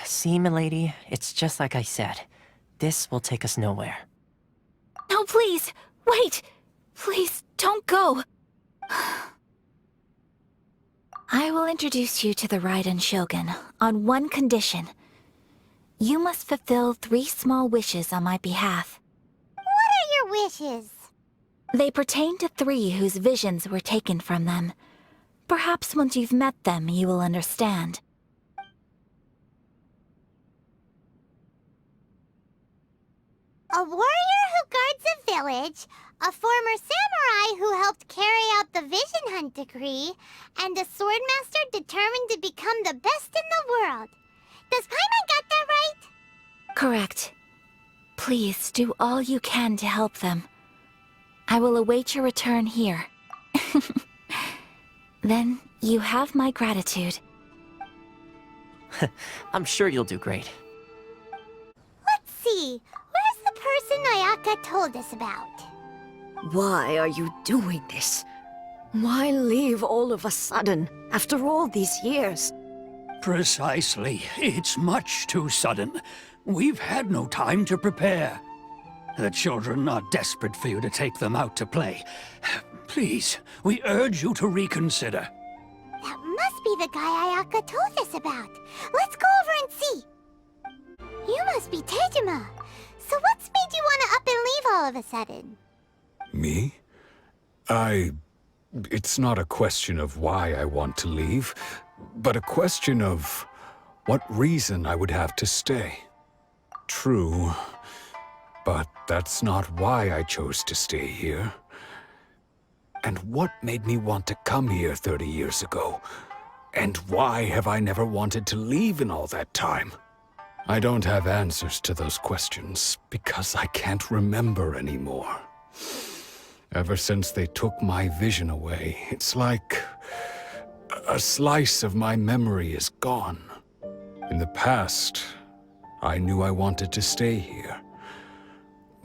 E: See, milady, it's just like I said. This will take us nowhere.
A: No, please! Wait! Please, don't go! I will introduce you to the Raiden Shogun on one condition. You must fulfill 3 small wishes on my behalf.
C: What are your wishes?
A: They pertain to 3 whose visions were taken from them. Perhaps once you've met them, you will understand.
C: A warrior who guards a village, a former samurai who helped carry out the Vision Hunt Decree, and a swordmaster determined to become the best in the world. Does Paimon got that right?
A: Correct. Please do all you can to help them. I will await your return here. Then you have my gratitude.
E: I'm sure you'll do great.
C: Let's see. Ayaka told us about.
O: Why are you doing this? Why leave all of a sudden, after all these years?
J: Precisely. It's much too sudden. We've had no time to prepare. The children are desperate for you to take them out to play. Please, we urge you to reconsider.
C: That must be the guy Ayaka told us about. Let's go over and see. You must be Tejima. So what's made you want to up and leave all of a sudden?
R: Me? It's not a question of why I want to leave, but a question of what reason I would have to stay. True, but that's not why I chose to stay here. And what made me want to come here 30 years ago? And why have I never wanted to leave in all that time? I don't have answers to those questions because I can't remember anymore. Ever since they took my vision away, it's like a slice of my memory is gone. In the past, I knew I wanted to stay here.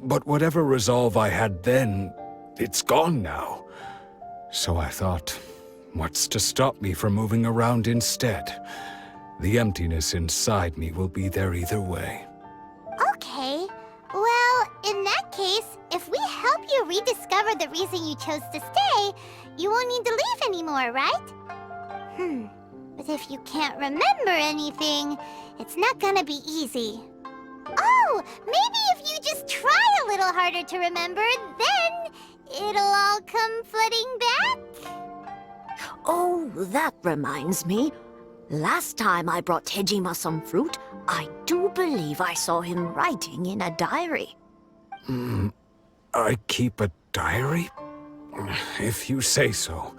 R: But whatever resolve I had then, it's gone now. So I thought, what's to stop me from moving around instead? The emptiness inside me will be there either way.
C: Okay. Well, in that case, if we help you rediscover the reason you chose to stay, you won't need to leave anymore, right? But if you can't remember anything, it's not gonna be easy. Oh, maybe if you just try a little harder to remember, then it'll all come flooding back?
O: Oh, that reminds me. Last time I brought Tejima some fruit, I do believe I saw him writing in a diary.
R: I keep a diary? If you say so.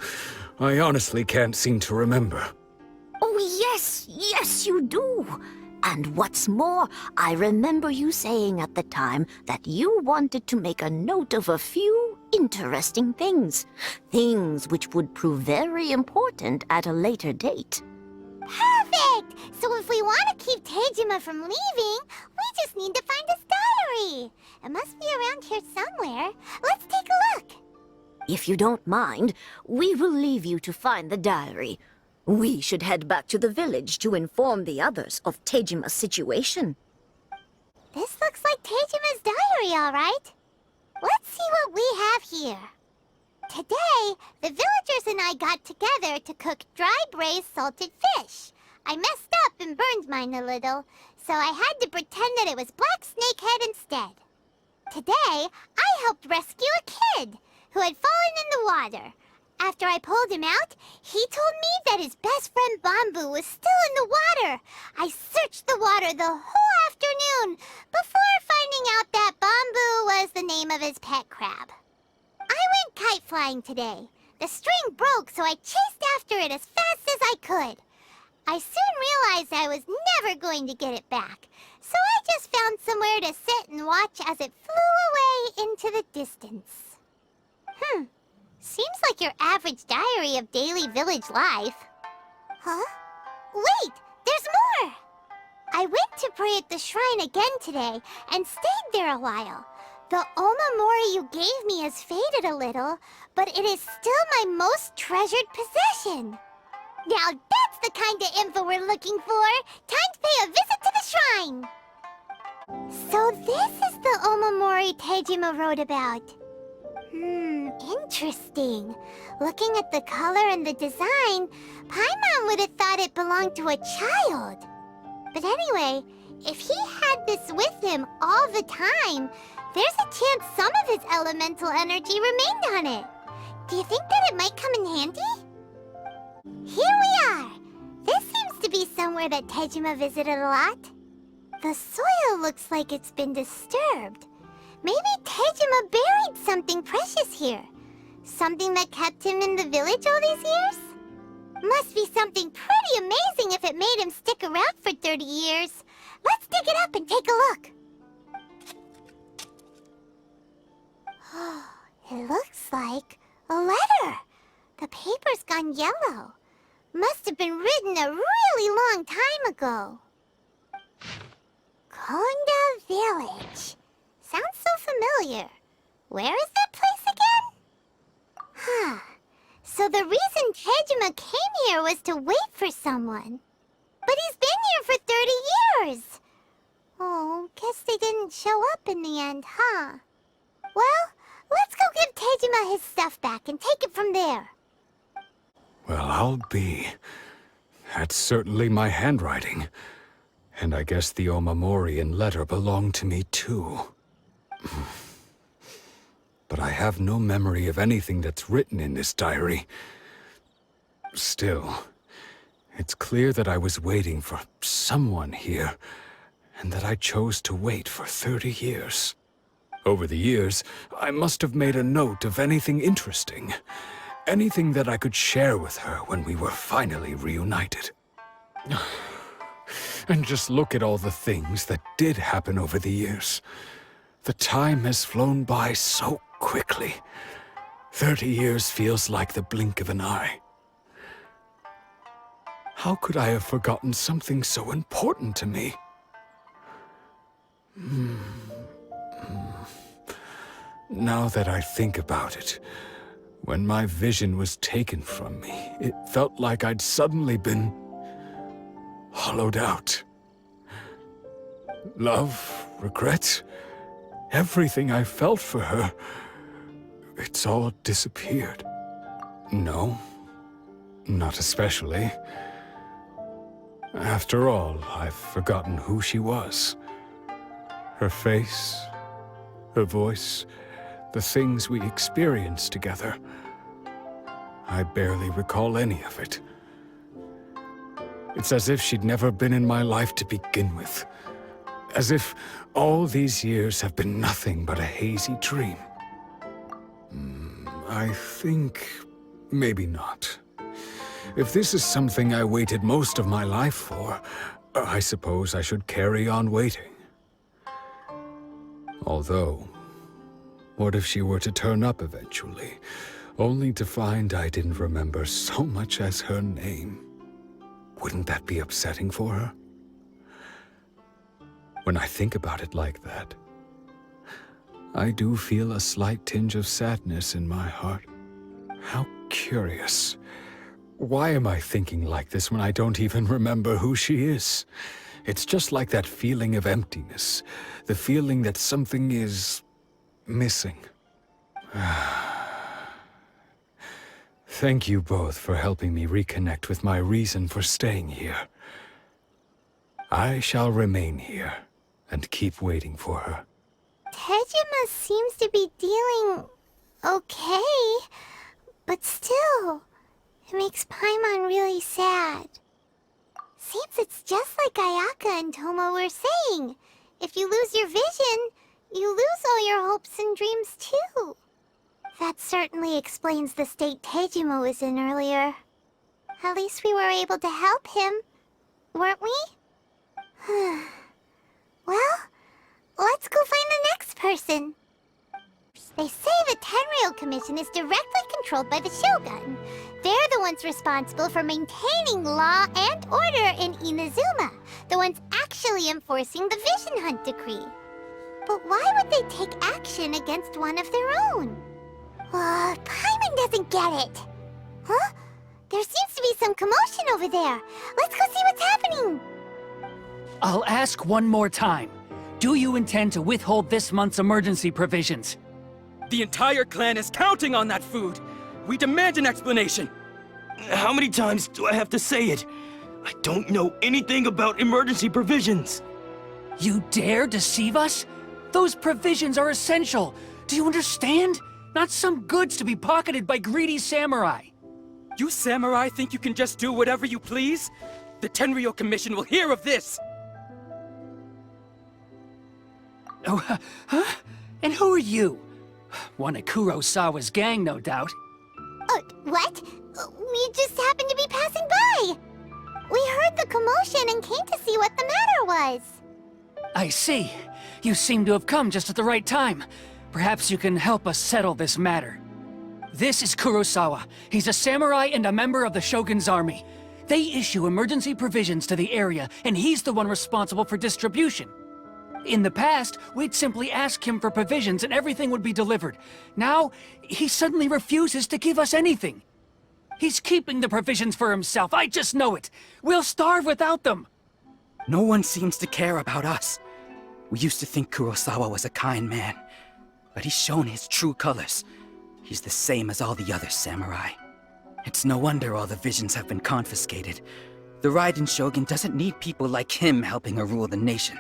R: I honestly can't seem to remember.
O: Oh, yes, you do. And what's more, I remember you saying at the time that you wanted to make a note of a few interesting things. Things which would prove very important at a later date.
C: Perfect! So if we want to keep Tejima from leaving, we just need to find his diary. It must be around here somewhere. Let's take a look.
O: If you don't mind, we will leave you to find the diary. We should head back to the village to inform the others of Tejima's situation.
C: This looks like Tejima's diary, all right. Let's see what we have here. Today, the villagers and I got together to cook dry braised salted fish. I messed up and burned mine a little, so I had to pretend that it was black snakehead instead. Today, I helped rescue a kid who had fallen in the water. After I pulled him out, he told me that his best friend Bamboo was still in the water. I searched the water the whole afternoon before finding out that Bamboo was the name of his pet crab. I went kite flying today. The string broke, so I chased after it as fast as I could. I soon realized I was never going to get it back, so I just found somewhere to sit and watch as it flew away into the distance. Seems like your average diary of daily village life. Huh? Wait, there's more! I went to pray at the shrine again today and stayed there a while. The Omamori you gave me has faded a little, but it is still my most treasured possession. Now that's the kind of info we're looking for. Time to pay a visit to the shrine. So this is the Omamori Tejima wrote about. Interesting. Looking at the color and the design, Paimon would have thought it belonged to a child. But anyway, if he had this with him all the time, there's a chance some of his elemental energy remained on it. Do you think that it might come in handy? Here we are! This seems to be somewhere that Tejima visited a lot. The soil looks like it's been disturbed. Maybe Tejima buried something precious here. Something that kept him in the village all these years? Must be something pretty amazing if it made him stick around for 30 years. Let's dig it up and take a look. It looks like a letter. The paper's gone yellow. Must have been written a really long time ago. Konda Village. Sounds so familiar. Where is that place again? Huh. So the reason Tejima came here was to wait for someone. But he's been here for 30 years! Oh, guess they didn't show up in the end, huh? Well, let's go give Tejima his stuff back and take it from there.
R: Well, I'll be. That's certainly my handwriting. And I guess the Omamorian letter belonged to me too. But I have no memory of anything that's written in this diary. Still, it's clear that I was waiting for someone here, and that I chose to wait for 30 years. Over the years, I must have made a note of anything interesting. Anything that I could share with her when we were finally reunited. And just look at all the things that did happen over the years. The time has flown by so quickly. 30 years feels like the blink of an eye. How could I have forgotten something so important to me? Now that I think about it, when my vision was taken from me, it felt like I'd suddenly been hollowed out. Love, regret, everything I felt for her, it's all disappeared. No, not especially. After all, I've forgotten who she was. Her face, her voice, the things we experienced together. I barely recall any of it. It's as if she'd never been in my life to begin with. As if all these years have been nothing but a hazy dream. I think maybe not. If this is something I waited most of my life for, I suppose I should carry on waiting. Although, what if she were to turn up eventually, only to find I didn't remember so much as her name? Wouldn't that be upsetting for her? When I think about it like that, I do feel a slight tinge of sadness in my heart. How curious. Why am I thinking like this when I don't even remember who she is? It's just like that feeling of emptiness, the feeling that something is missing. Thank you both for helping me reconnect with my reason for staying here. I shall remain here and keep waiting for her.
C: Tejima seems to be dealing okay, but still, it makes Paimon really sad. Seems it's just like Ayaka and Toma were saying. If you lose your vision, you lose all your hopes and dreams too. That certainly explains the state Tejima was in earlier. At least we were able to help him, weren't we? Well, let's go find the next person. They say the Tenryou Commission is directly controlled by the Shogun. They're the ones responsible for maintaining law and order in Inazuma, the ones actually enforcing the Vision Hunt Decree. But why would they take action against one of their own? Paimon doesn't get it. Huh? There seems to be some commotion over there. Let's go see what's happening.
J: I'll ask one more time. Do you intend to withhold this month's emergency provisions?
S: The entire clan is counting on that food! We demand an explanation!
T: How many times do I have to say it? I don't know anything about emergency provisions!
J: You dare deceive us? Those provisions are essential! Do you understand? Not some goods to be pocketed by greedy samurai!
S: You samurai think you can just do whatever you please? The Tenryou Commission will hear of this!
J: Oh, huh? And who are you? One of Kurosawa's gang, no doubt.
C: What? We just happened to be passing by! We heard the commotion and came to see what the matter was.
J: I see. You seem to have come just at the right time. Perhaps you can help us settle this matter. This is Kurosawa. He's a samurai and a member of the Shogun's army. They issue emergency provisions to the area, and he's the one responsible for distribution. In the past, we'd simply ask him for provisions and everything would be delivered. Now, he suddenly refuses to give us anything. He's keeping the provisions for himself, I just know it. We'll starve without them.
S: No one seems to care about us. We used to think Kurosawa was a kind man, but he's shown his true colors. He's the same as all the other samurai. It's no wonder all the visions have been confiscated. The Raiden Shogun doesn't need people like him helping her rule the nation.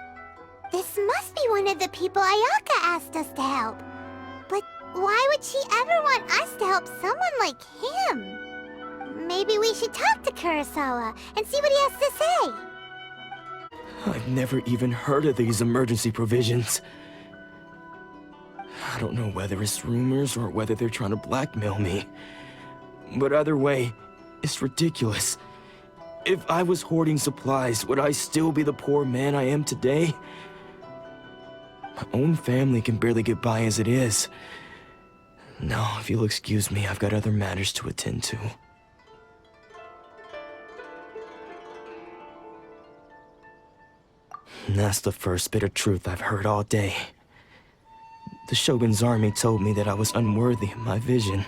C: This must be one of the people Ayaka asked us to help. But why would she ever want us to help someone like him? Maybe we should talk to Kurosawa and see what he has to say.
T: I've never even heard of these emergency provisions. I don't know whether it's rumors or whether they're trying to blackmail me. But either way, it's ridiculous. If I was hoarding supplies, would I still be the poor man I am today? My own family can barely get by as it is. Now, if you'll excuse me, I've got other matters to attend to. And that's the first bit of truth I've heard all day. The Shogun's army told me that I was unworthy of my vision.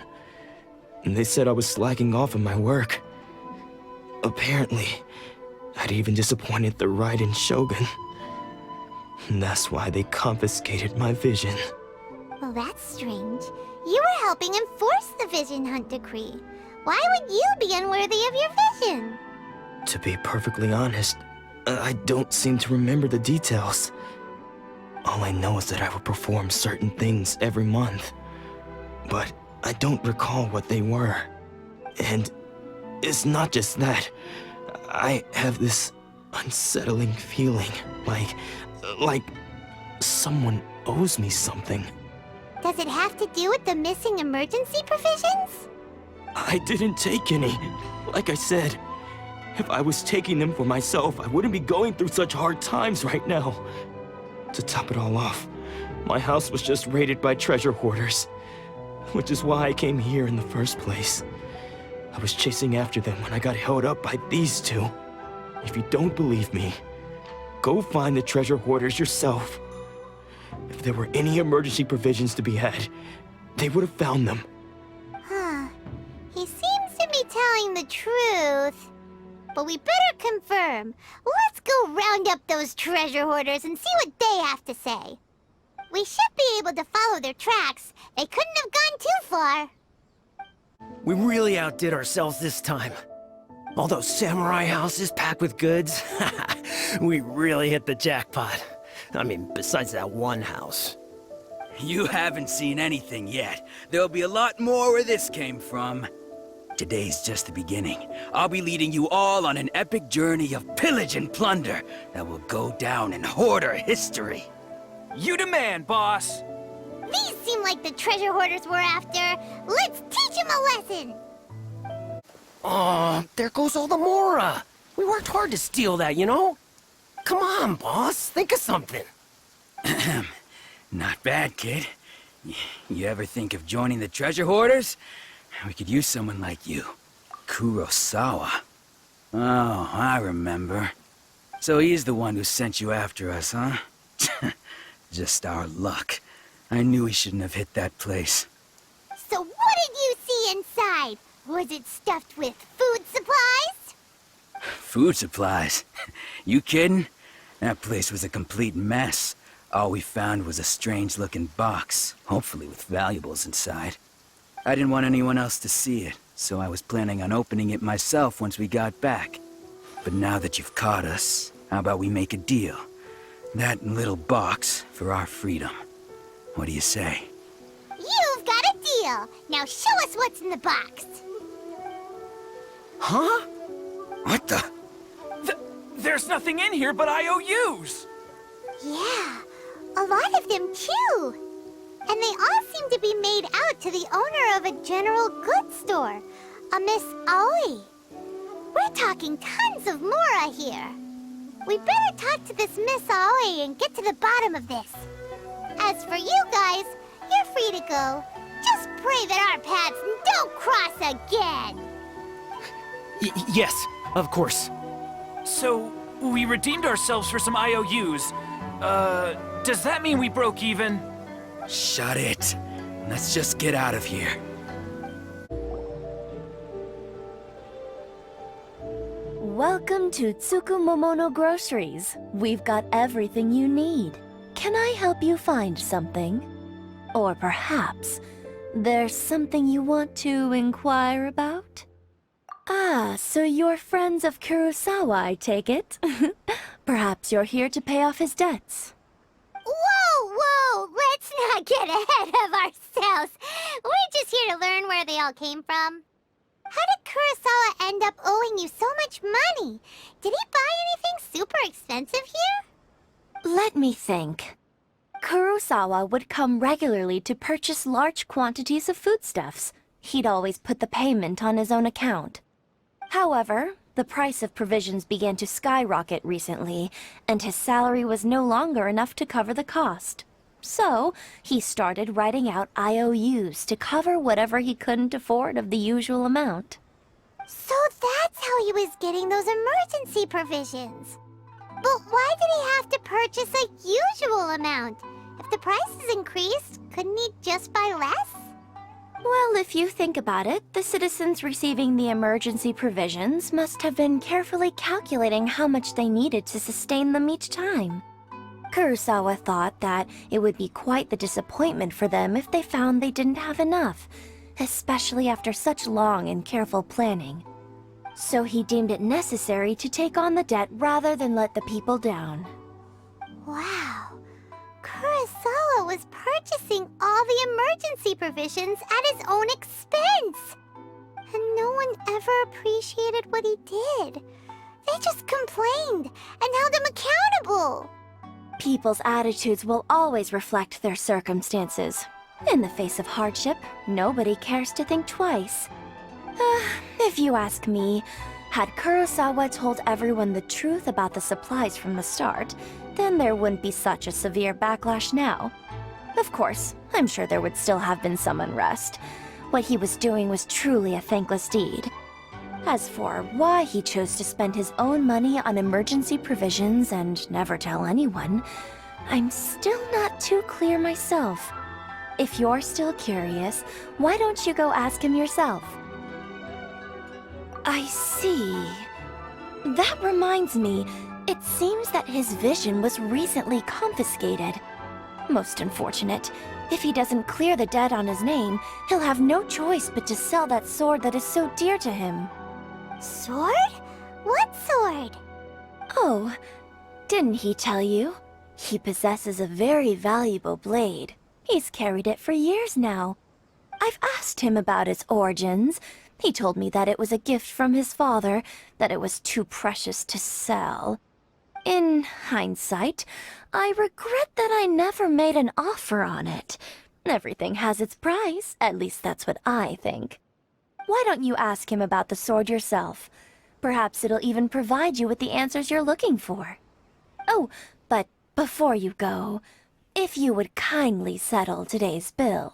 T: And they said I was slacking off in my work. Apparently, I'd even disappointed the Raiden Shogun. And that's why they confiscated my vision.
C: Well, that's strange. You were helping enforce the Vision Hunt Decree. Why would you be unworthy of your vision?
T: To be perfectly honest, I don't seem to remember the details. All I know is that I would perform certain things every month. But I don't recall what they were. And it's not just that. I have this unsettling feeling, like someone owes me something.
C: Does it have to do with the missing emergency provisions?
T: I didn't take any. Like I said, if I was taking them for myself, I wouldn't be going through such hard times right now. To top it all off, my house was just raided by treasure hoarders, which is why I came here in the first place. I was chasing after them when I got held up by these two. If you don't believe me, go find the treasure hoarders yourself. If there were any emergency provisions to be had, they would have found them.
C: Huh. He seems to be telling the truth. But we better confirm. Let's go round up those treasure hoarders and see what they have to say. We should be able to follow their tracks. They couldn't have gone too far.
U: We really outdid ourselves this time. All those samurai houses packed with goods, we really hit the jackpot. I mean, besides that one house.
S: You haven't seen anything yet. There'll be a lot more where this came from. Today's just the beginning. I'll be leading you all on an epic journey of pillage and plunder that will go down in hoarder history.
K: You demand, boss!
C: These seem like the treasure hoarders we're after. Let's teach them a lesson!
U: Oh, there goes all the Mora. We worked hard to steal that, you know? Come on, boss. Think of something.
S: Not bad, kid. You ever think of joining the treasure hoarders? We could use someone like you. Kurosawa. Oh, I remember. So he's the one who sent you after us, huh? Just our luck. I knew he shouldn't have hit that place.
C: So what did you see inside? Was it stuffed with food supplies?
S: Food supplies? You kidding? That place was a complete mess. All we found was a strange-looking box, hopefully with valuables inside. I didn't want anyone else to see it, so I was planning on opening it myself once we got back. But now that you've caught us, how about we make a deal? That little box for our freedom. What do you say?
C: You've got a deal! Now show us what's in the box!
S: Huh? What the?
K: There's nothing in here but IOUs!
C: Yeah, a lot of them too! And they all seem to be made out to the owner of a general goods store, a Miss Aoi. We're talking tons of Mora here. We better talk to this Miss Aoi and get to the bottom of this. As for you guys, you're free to go. Just pray that our paths don't cross again.
K: Yes, of course. So, we redeemed ourselves for some IOUs.
B: Does that mean we broke even?
S: Shut it. Let's just get out of here.
G: Welcome to Tsukumomono Groceries. We've got everything you need. Can I help you find something? Or perhaps there's something you want to inquire about? Ah, so you're friends of Kurosawa, I take it? Perhaps you're here to pay off his debts.
C: Whoa! Let's not get ahead of ourselves. We're just here to learn where they all came from. How did Kurosawa end up owing you so much money? Did he buy anything super expensive here?
G: Let me think. Kurosawa would come regularly to purchase large quantities of foodstuffs. He'd always put the payment on his own account. However, the price of provisions began to skyrocket recently, and his salary was no longer enough to cover the cost. So, he started writing out IOUs to cover whatever he couldn't afford of the usual amount.
C: So that's how he was getting those emergency provisions. But why did he have to purchase a usual amount? If the prices increased, couldn't he just buy less?
G: Well, if you think about it, the citizens receiving the emergency provisions must have been carefully calculating how much they needed to sustain them each time. Kurosawa thought that it would be quite the disappointment for them if they found they didn't have enough, especially after such long and careful planning. So he deemed it necessary to take on the debt rather than let the people down.
C: Wow. Kurosawa was purchasing all the emergency provisions at his own expense. And no one ever appreciated what he did. They just complained and held him accountable.
G: People's attitudes will always reflect their circumstances. In the face of hardship, nobody cares to think twice. If you ask me, had Kurosawa told everyone the truth about the supplies from the start, then there wouldn't be such a severe backlash now. Of course, I'm sure there would still have been some unrest. What he was doing was truly a thankless deed. As for why he chose to spend his own money on emergency provisions and never tell anyone, I'm still not too clear myself. If you're still curious, why don't you go ask him yourself? I see. That reminds me, it seems that his vision was recently confiscated. Most unfortunate. If he doesn't clear the debt on his name, he'll have no choice but to sell that sword that is so dear to him.
C: Sword? What sword?
G: Oh, didn't he tell you? He possesses a very valuable blade. He's carried it for years now. I've asked him about its origins. He told me that it was a gift from his father, that it was too precious to sell. In hindsight, I regret that I never made an offer on it. Everything has its price, at least that's what I think. Why don't you ask him about the sword yourself? Perhaps it'll even provide you with the answers you're looking for. Oh, but before you go, if you would kindly settle today's bill.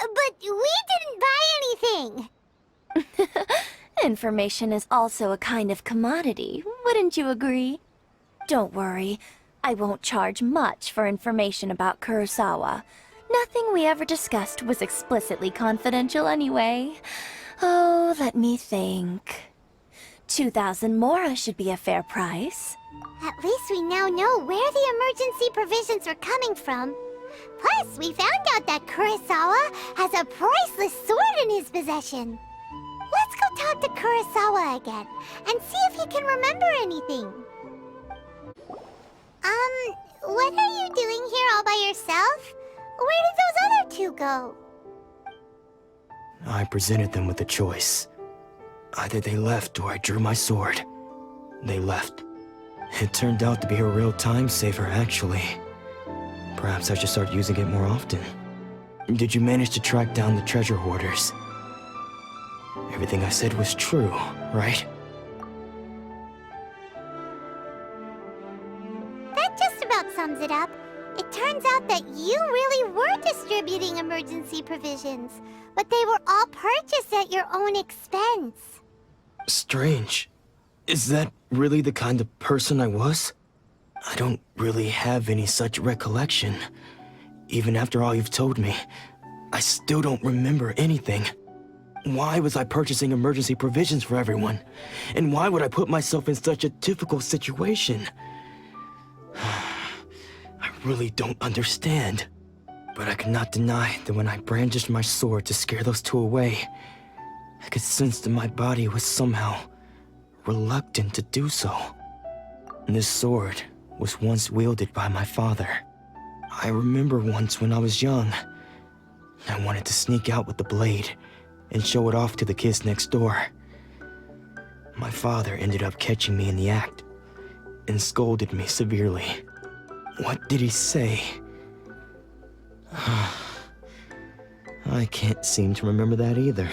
C: But we didn't buy anything!
G: Information is also a kind of commodity, wouldn't you agree? Don't worry, I won't charge much for information about Kurosawa. Nothing we ever discussed was explicitly confidential anyway. Oh, let me think. 2,000 mora should be a fair price.
C: At least we now know where the emergency provisions were coming from. Plus, we found out that Kurosawa has a priceless sword in his possession. Let's go talk to Kurosawa again, and see if he can remember anything. What are you doing here all by yourself? Where did those other two go?
T: I presented them with a choice. Either they left or I drew my sword. They left. It turned out to be a real time saver, actually. Perhaps I should start using it more often. Did you manage to track down the treasure hoarders? Everything I said was true, right?
C: That just about sums it up. It turns out that you really were distributing emergency provisions, but they were all purchased at your own expense.
T: Strange. Is that really the kind of person I was? I don't really have any such recollection. Even after all you've told me, I still don't remember anything. Why was I purchasing emergency provisions for everyone? And why would I put myself in such a difficult situation? I really don't understand. But I cannot deny that when I brandished my sword to scare those two away, I could sense that my body was somehow reluctant to do so. And this sword was once wielded by my father. I remember once when I was young, I wanted to sneak out with the blade and show it off to the kids next door. My father ended up catching me in the act and scolded me severely. What did he say? I can't seem to remember that either.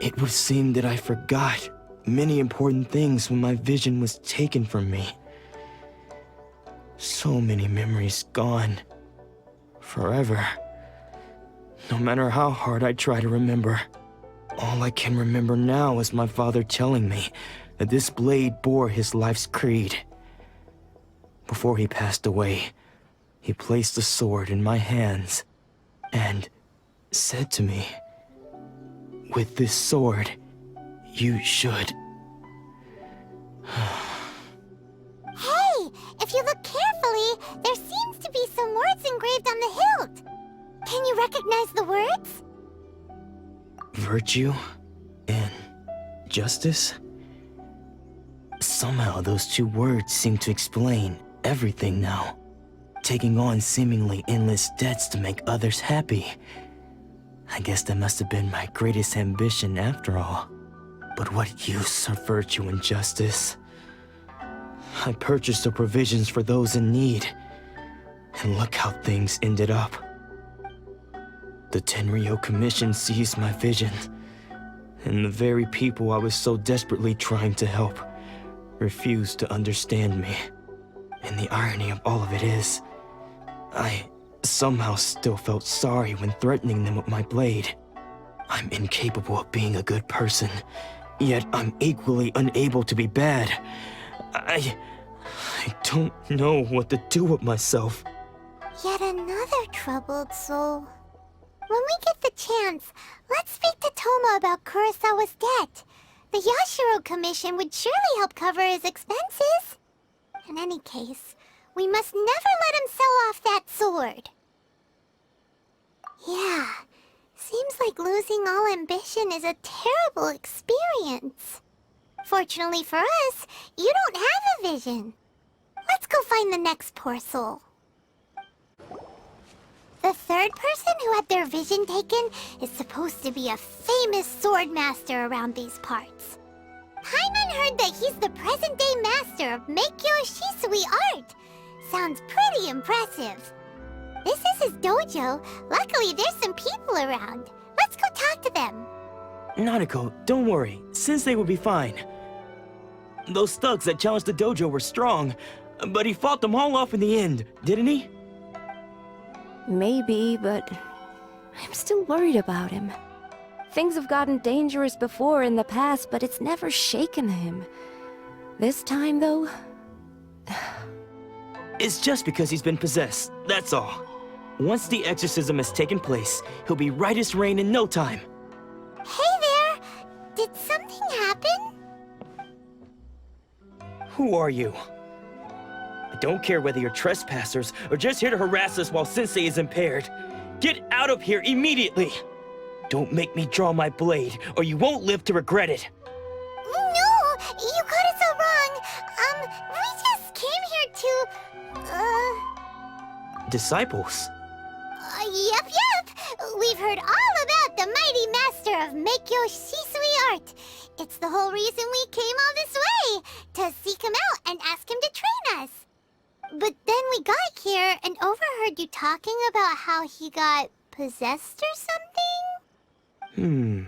T: It would seem that I forgot many important things when my vision was taken from me. So many memories gone. Forever. No matter how hard I try to remember, all I can remember now is my father telling me that this blade bore his life's creed. Before he passed away, he placed the sword in my hands and said to me, "With this sword, you should..."
C: Hey, if you look carefully, there seems to be some words engraved on the hilt. Can you recognize the words?
T: Virtue and justice? Somehow those two words seem to explain everything now. Taking on seemingly endless debts to make others happy. I guess that must have been my greatest ambition after all. But what use are virtue and justice? I purchased the provisions for those in need, and look how things ended up. The Tenryo Commission seized my vision, and the very people I was so desperately trying to help refused to understand me. And the irony of all of it is, I somehow still felt sorry when threatening them with my blade. I'm incapable of being a good person, yet I'm equally unable to be bad. I don't know what to do with myself.
C: Yet another troubled soul. When we get the chance, let's speak to Toma about Kurosawa's debt. The Yashiro Commission would surely help cover his expenses. In any case, we must never let him sell off that sword. Yeah, seems like losing all ambition is a terrible experience. Fortunately for us, you don't have a vision. Let's go find the next poor soul. The third person who had their vision taken is supposed to be a famous sword master around these parts. Paimon heard that he's the present-day master of Meikyo Shisui art. Sounds pretty impressive. This is his dojo. Luckily, there's some people around. Let's go talk to them.
T: Nanako, don't worry. Sensei will be fine. Those thugs that challenged the dojo were strong, but he fought them all off in the end, didn't he?
G: Maybe, but I'm still worried about him. Things have gotten dangerous before in the past, but it's never shaken him. This time, though...
T: It's just because he's been possessed, that's all. Once the exorcism has taken place, he'll be right as rain in no time.
C: Hey there! Did something happen?
T: Who are you? I don't care whether you're trespassers or just here to harass us while Sensei is impaired. Get out of here immediately! Don't make me draw my blade, or you won't live to regret it.
C: No! You got it so wrong! We just came here to...
T: Disciples?
C: Yep. We've heard all about the mighty master of Meikyo Shisui art. It's the whole reason we came all this way, to seek him out and ask him to train us. But then we got here and overheard you talking about how he got possessed or something?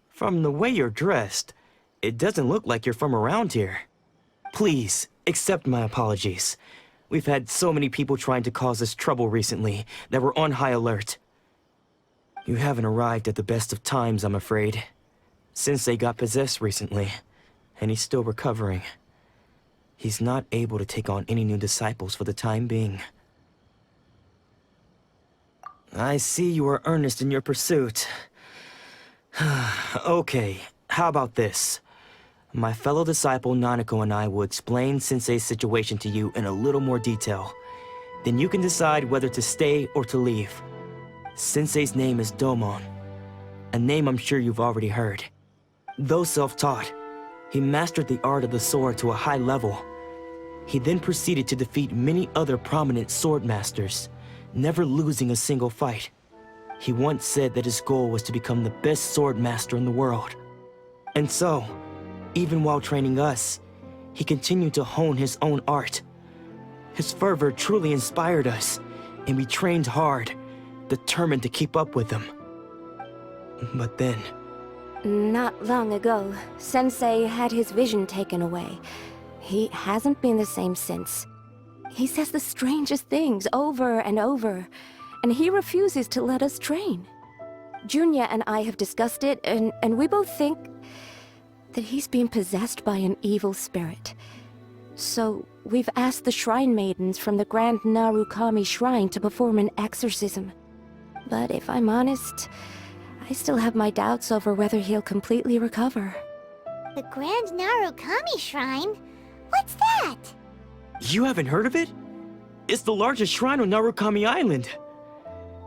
T: From the way you're dressed, it doesn't look like you're from around here. Please, accept my apologies. We've had so many people trying to cause us trouble recently that we're on high alert. You haven't arrived at the best of times, I'm afraid. Sensei got possessed recently, and he's still recovering. He's not able to take on any new disciples for the time being. I see you are earnest in your pursuit. Okay, how about this? My fellow disciple Nanako and I will explain Sensei's situation to you in a little more detail. Then you can decide whether to stay or to leave. Sensei's name is Domon, a name I'm sure you've already heard. Though self-taught, he mastered the art of the sword to a high level. He then proceeded to defeat many other prominent sword masters, never losing a single fight. He once said that his goal was to become the best sword master in the world. And so, even while training us, he continued to hone his own art. His fervor truly inspired us, and we trained hard, determined to keep up with him. But then...
G: Not long ago, Sensei had his vision taken away. He hasn't been the same since. He says the strangest things over and over, and he refuses to let us train. Junya and I have discussed it, and we both think that he's being possessed by an evil spirit. So, we've asked the Shrine Maidens from the Grand Narukami Shrine to perform an exorcism. But if I'm honest, I still have my doubts over whether he'll completely recover.
C: The Grand Narukami Shrine? What's that?
T: You haven't heard of it? It's the largest shrine on Narukami Island.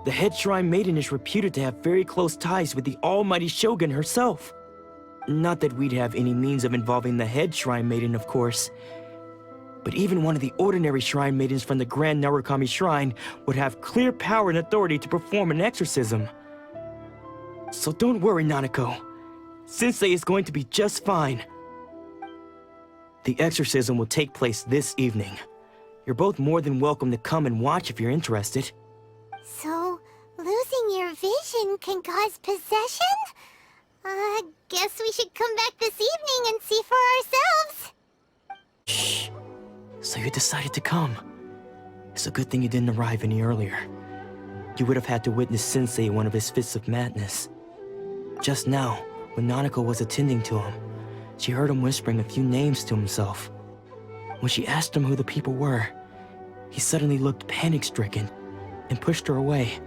T: The head shrine maiden is reputed to have very close ties with the almighty Shogun herself. Not that we'd have any means of involving the head shrine maiden, of course. But even one of the ordinary shrine maidens from the Grand Narukami Shrine would have clear power and authority to perform an exorcism. So don't worry, Nanako. Sensei is going to be just fine. The exorcism will take place this evening. You're both more than welcome to come and watch if you're interested.
C: So, losing your vision can cause possession? Guess we should come back this evening and see for ourselves.
T: Shh. So you decided to come. It's a good thing you didn't arrive any earlier. You would have had to witness Sensei in one of his fits of madness. Just now, when Nanako was attending to him, she heard him whispering a few names to himself. When she asked him who the people were, he suddenly looked panic-stricken and pushed her away.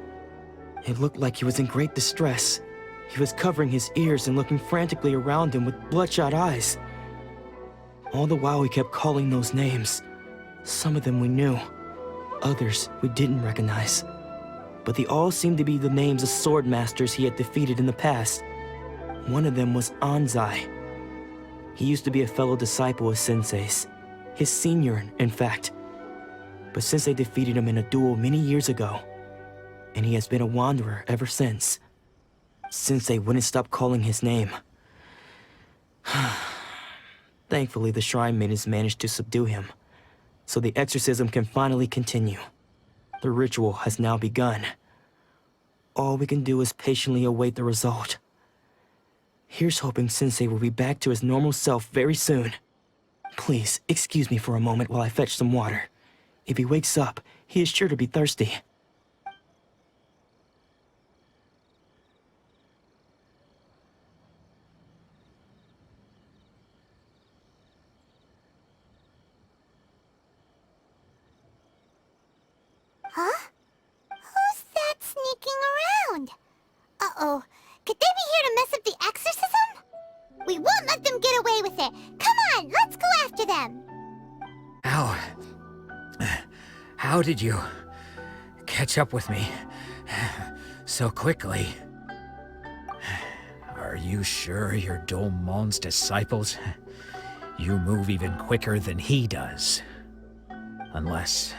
T: It looked like he was in great distress. He was covering his ears and looking frantically around him with bloodshot eyes. All the while he kept calling those names. Some of them we knew, others we didn't recognize. But they all seemed to be the names of sword masters he had defeated in the past. One of them was Anzai. He used to be a fellow disciple of Sensei's, his senior, in fact. But Sensei defeated him in a duel many years ago, and he has been a wanderer ever since. Sensei wouldn't stop calling his name. Thankfully, the Shrine Maidens managed to subdue him, so the exorcism can finally continue. The ritual has now begun. All we can do is patiently await the result. Here's hoping Sensei will be back to his normal self very soon. Please, excuse me for a moment while I fetch some water. If he wakes up, he is sure to be thirsty.
C: Huh? Who's that sneaking around? Uh-oh. Could they be here to mess up the exorcism? We won't let them get away with it. Come on, let's go after them.
B: How did you catch up with me so quickly? Are you sure you're Domon's disciples? You move even quicker than he does. Unless...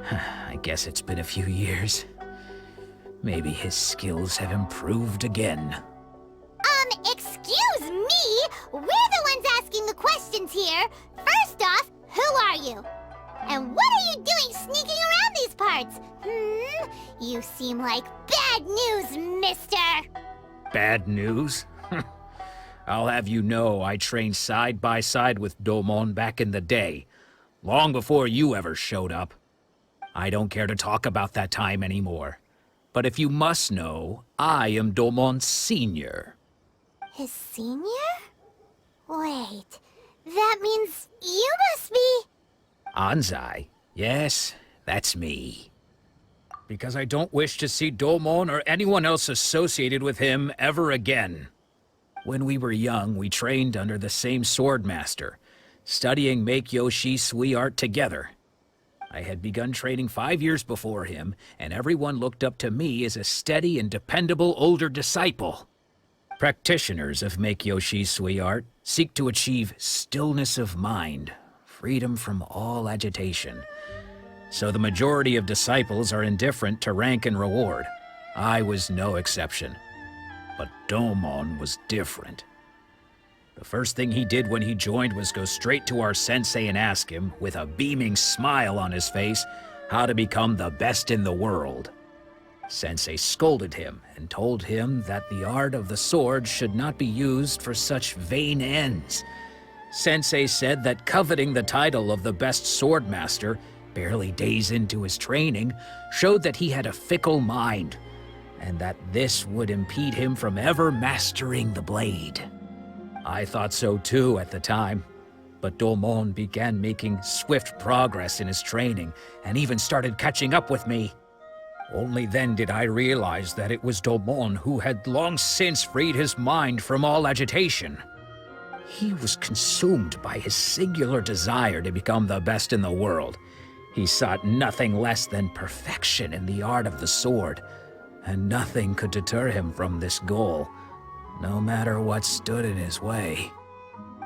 B: I guess it's been a few years. Maybe his skills have improved again.
C: Excuse me? We're the ones asking the questions here. First off, who are you? And what are you doing sneaking around these parts? You seem like bad news, mister!
B: Bad news? I'll have you know I trained side by side with Domon back in the day, long before you ever showed up. I don't care to talk about that time anymore. But if you must know, I am Domon's senior.
C: His senior? Wait, That means you must be...
B: Anzai? Yes, that's me. Because I don't wish to see Domon or anyone else associated with him ever again. When we were young, we trained under the same swordmaster, studying Make-Yoshi Sui art together. I had begun training 5 years before him, and everyone looked up to me as a steady and dependable older disciple. Practitioners of Make-Yoshi Sui art seek to achieve stillness of mind, freedom from all agitation. So the majority of disciples are indifferent to rank and reward. I was no exception. But Domon was different. The first thing he did when he joined was go straight to our sensei and ask him, with a beaming smile on his face, how to become the best in the world. Sensei scolded him and told him that the art of the sword should not be used for such vain ends. Sensei said that coveting the title of the best swordmaster, barely days into his training, showed that he had a fickle mind, and that this would impede him from ever mastering the blade. I thought so too at the time, but Domon began making swift progress in his training and even started catching up with me. Only then did I realize that it was Domon who had long since freed his mind from all agitation. He was consumed by his singular desire to become the best in the world. He sought nothing less than perfection in the art of the sword, and nothing could deter him from this goal, no matter what stood in his way.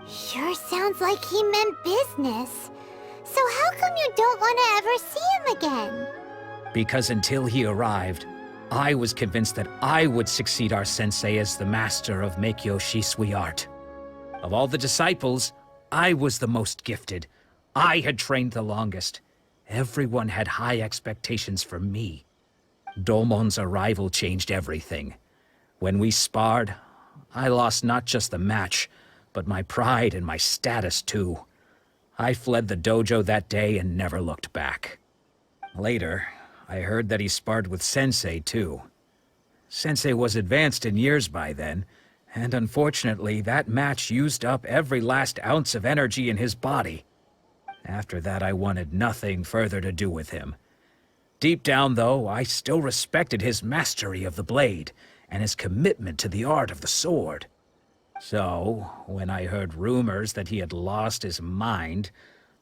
C: Sure sounds like he meant business. So how come you don't want to ever see him again?
B: Because until he arrived, I was convinced that I would succeed our sensei as the master of Make-Yoshi Sui art. Of all the disciples, I was the most gifted. I had trained the longest. Everyone had high expectations from me. Domon's arrival changed everything. When we sparred, I lost not just the match, but my pride and my status too. I fled the dojo that day and never looked back. Later, I heard that he sparred with Sensei too. Sensei was advanced in years by then, and unfortunately that match used up every last ounce of energy in his body. After that, I wanted nothing further to do with him. Deep down, though, I still respected his mastery of the blade and his commitment to the art of the sword. So, when I heard rumors that he had lost his mind,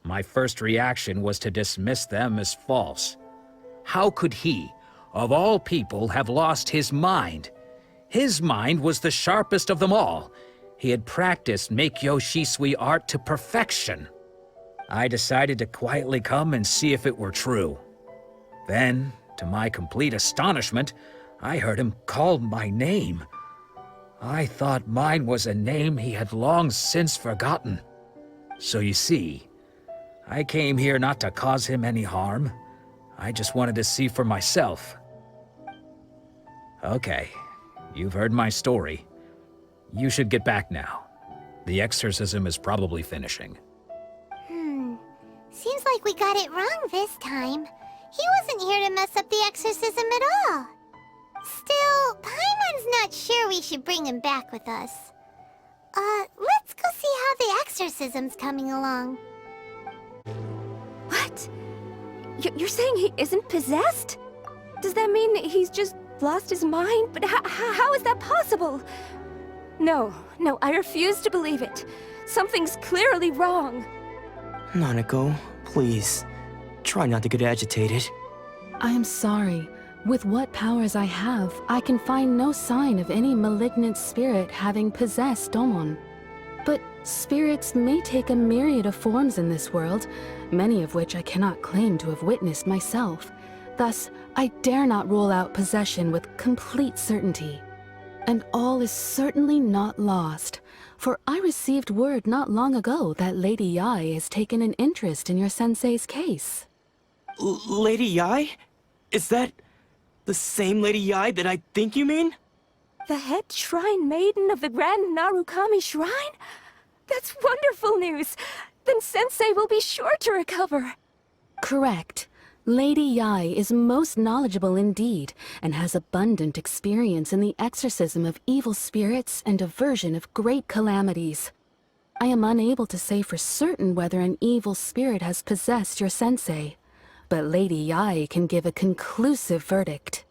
B: my first reaction was to dismiss them as false. How could he, of all people, have lost his mind? His mind was the sharpest of them all. He had practiced Make-Yoshi Sui art to perfection. I decided to quietly come and see if it were true. Then, to my complete astonishment, I heard him call my name. I thought mine was a name he had long since forgotten. So you see, I came here not to cause him any harm. I just wanted to see for myself. Okay, you've heard my story. You should get back now. The exorcism is probably finishing.
C: Seems like we got it wrong this time. He wasn't here to mess up the exorcism at all. Still, Paimon's not sure we should bring him back with us. Let's go see how the exorcism's coming along.
O: What? You're saying he isn't possessed? Does that mean he's just lost his mind? But how is that possible? No, I refuse to believe it. Something's clearly wrong.
T: Nanako, please. Try not to get agitated.
D: I am sorry. With what powers I have, I can find no sign of any malignant spirit having possessed Domon. But spirits may take a myriad of forms in this world, many of which I cannot claim to have witnessed myself. Thus, I dare not rule out possession with complete certainty. And all is certainly not lost, for I received word not long ago that Lady Yai has taken an interest in your sensei's case.
T: Lady Yai? Is that the same Lady Yai that I think you mean?
O: The head shrine maiden of the Grand Narukami Shrine? That's wonderful news! Then Sensei will be sure to recover.
D: Correct. Lady Yai is most knowledgeable indeed, and has abundant experience in the exorcism of evil spirits and aversion of great calamities. I am unable to say for certain whether an evil spirit has possessed your sensei, but Lady Yae can give a conclusive verdict.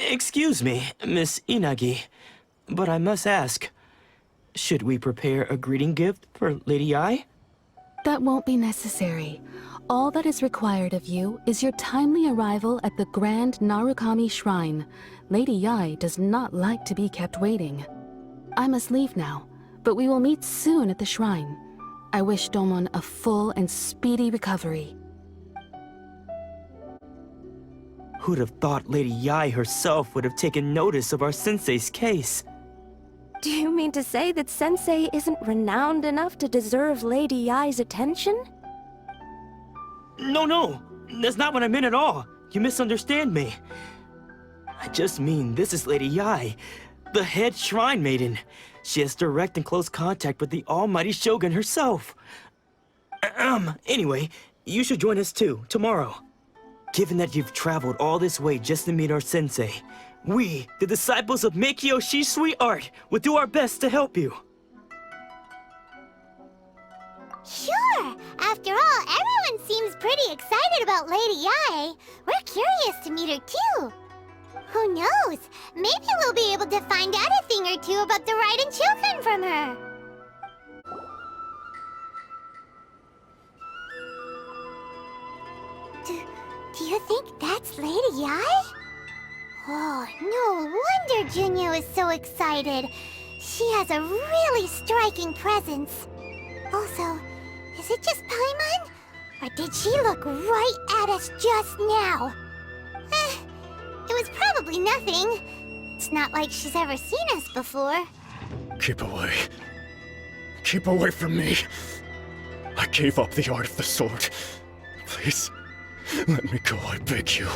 T: Excuse me, Miss Inagi, but I must ask, should we prepare a greeting gift for Lady Yae?
D: That won't be necessary. All that is required of you is your timely arrival at the Grand Narukami Shrine. Lady Yae does not like to be kept waiting. I must leave now, but we will meet soon at the shrine. I wish Domon a full and speedy recovery.
T: Who'd have thought Lady Yae herself would have taken notice of our sensei's case?
O: Do you mean to say that Sensei isn't renowned enough to deserve Lady Yae's attention?
T: No, that's not what I meant at all. You misunderstand me. I just mean this is Lady Yae, the head shrine maiden. She has direct and close contact with the almighty Shogun herself. Anyway, you should join us too, tomorrow. Given that you've traveled all this way just to meet our sensei, we, the disciples of Meikyo Shisui Art, will do our best to help you.
C: Sure! After all, everyone seems pretty excited about Lady Yae. We're curious to meet her too. Who knows? Maybe we'll be able to find out a thing or two about the Raiden children from her. Do you think that's Lady Yae? Oh, no wonder Junyo is so excited. She has a really striking presence. Also, is it just Paimon? Or did she look right at us just now? It was probably nothing. It's not like she's ever seen us before.
H: Keep away. Keep away from me. I gave up the art of the sword. Please, let me go, I beg you.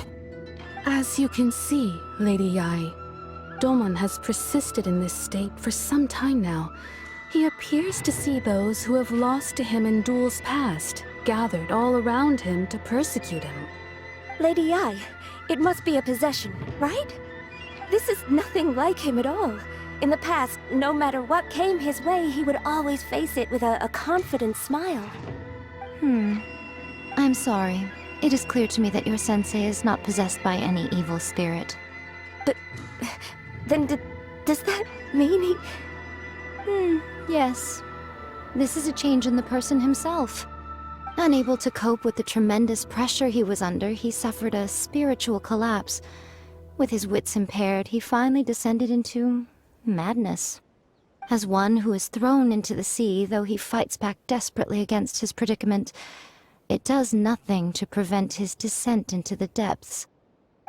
D: As you can see, Lady Yae, Domon has persisted in this state for some time now. He appears to see those who have lost to him in duels past, gathered all around him to persecute him.
O: Lady Yae, it must be a possession, right? This is nothing like him at all. In the past, no matter what came his way, he would always face it with a confident smile.
F: I'm sorry. It is clear to me that your sensei is not possessed by any evil spirit.
O: But then does that mean he...
F: Yes. This is a change in the person himself. Unable to cope with the tremendous pressure he was under, he suffered a spiritual collapse. With his wits impaired, he finally descended into madness. As one who is thrown into the sea, though he fights back desperately against his predicament, it does nothing to prevent his descent into the depths.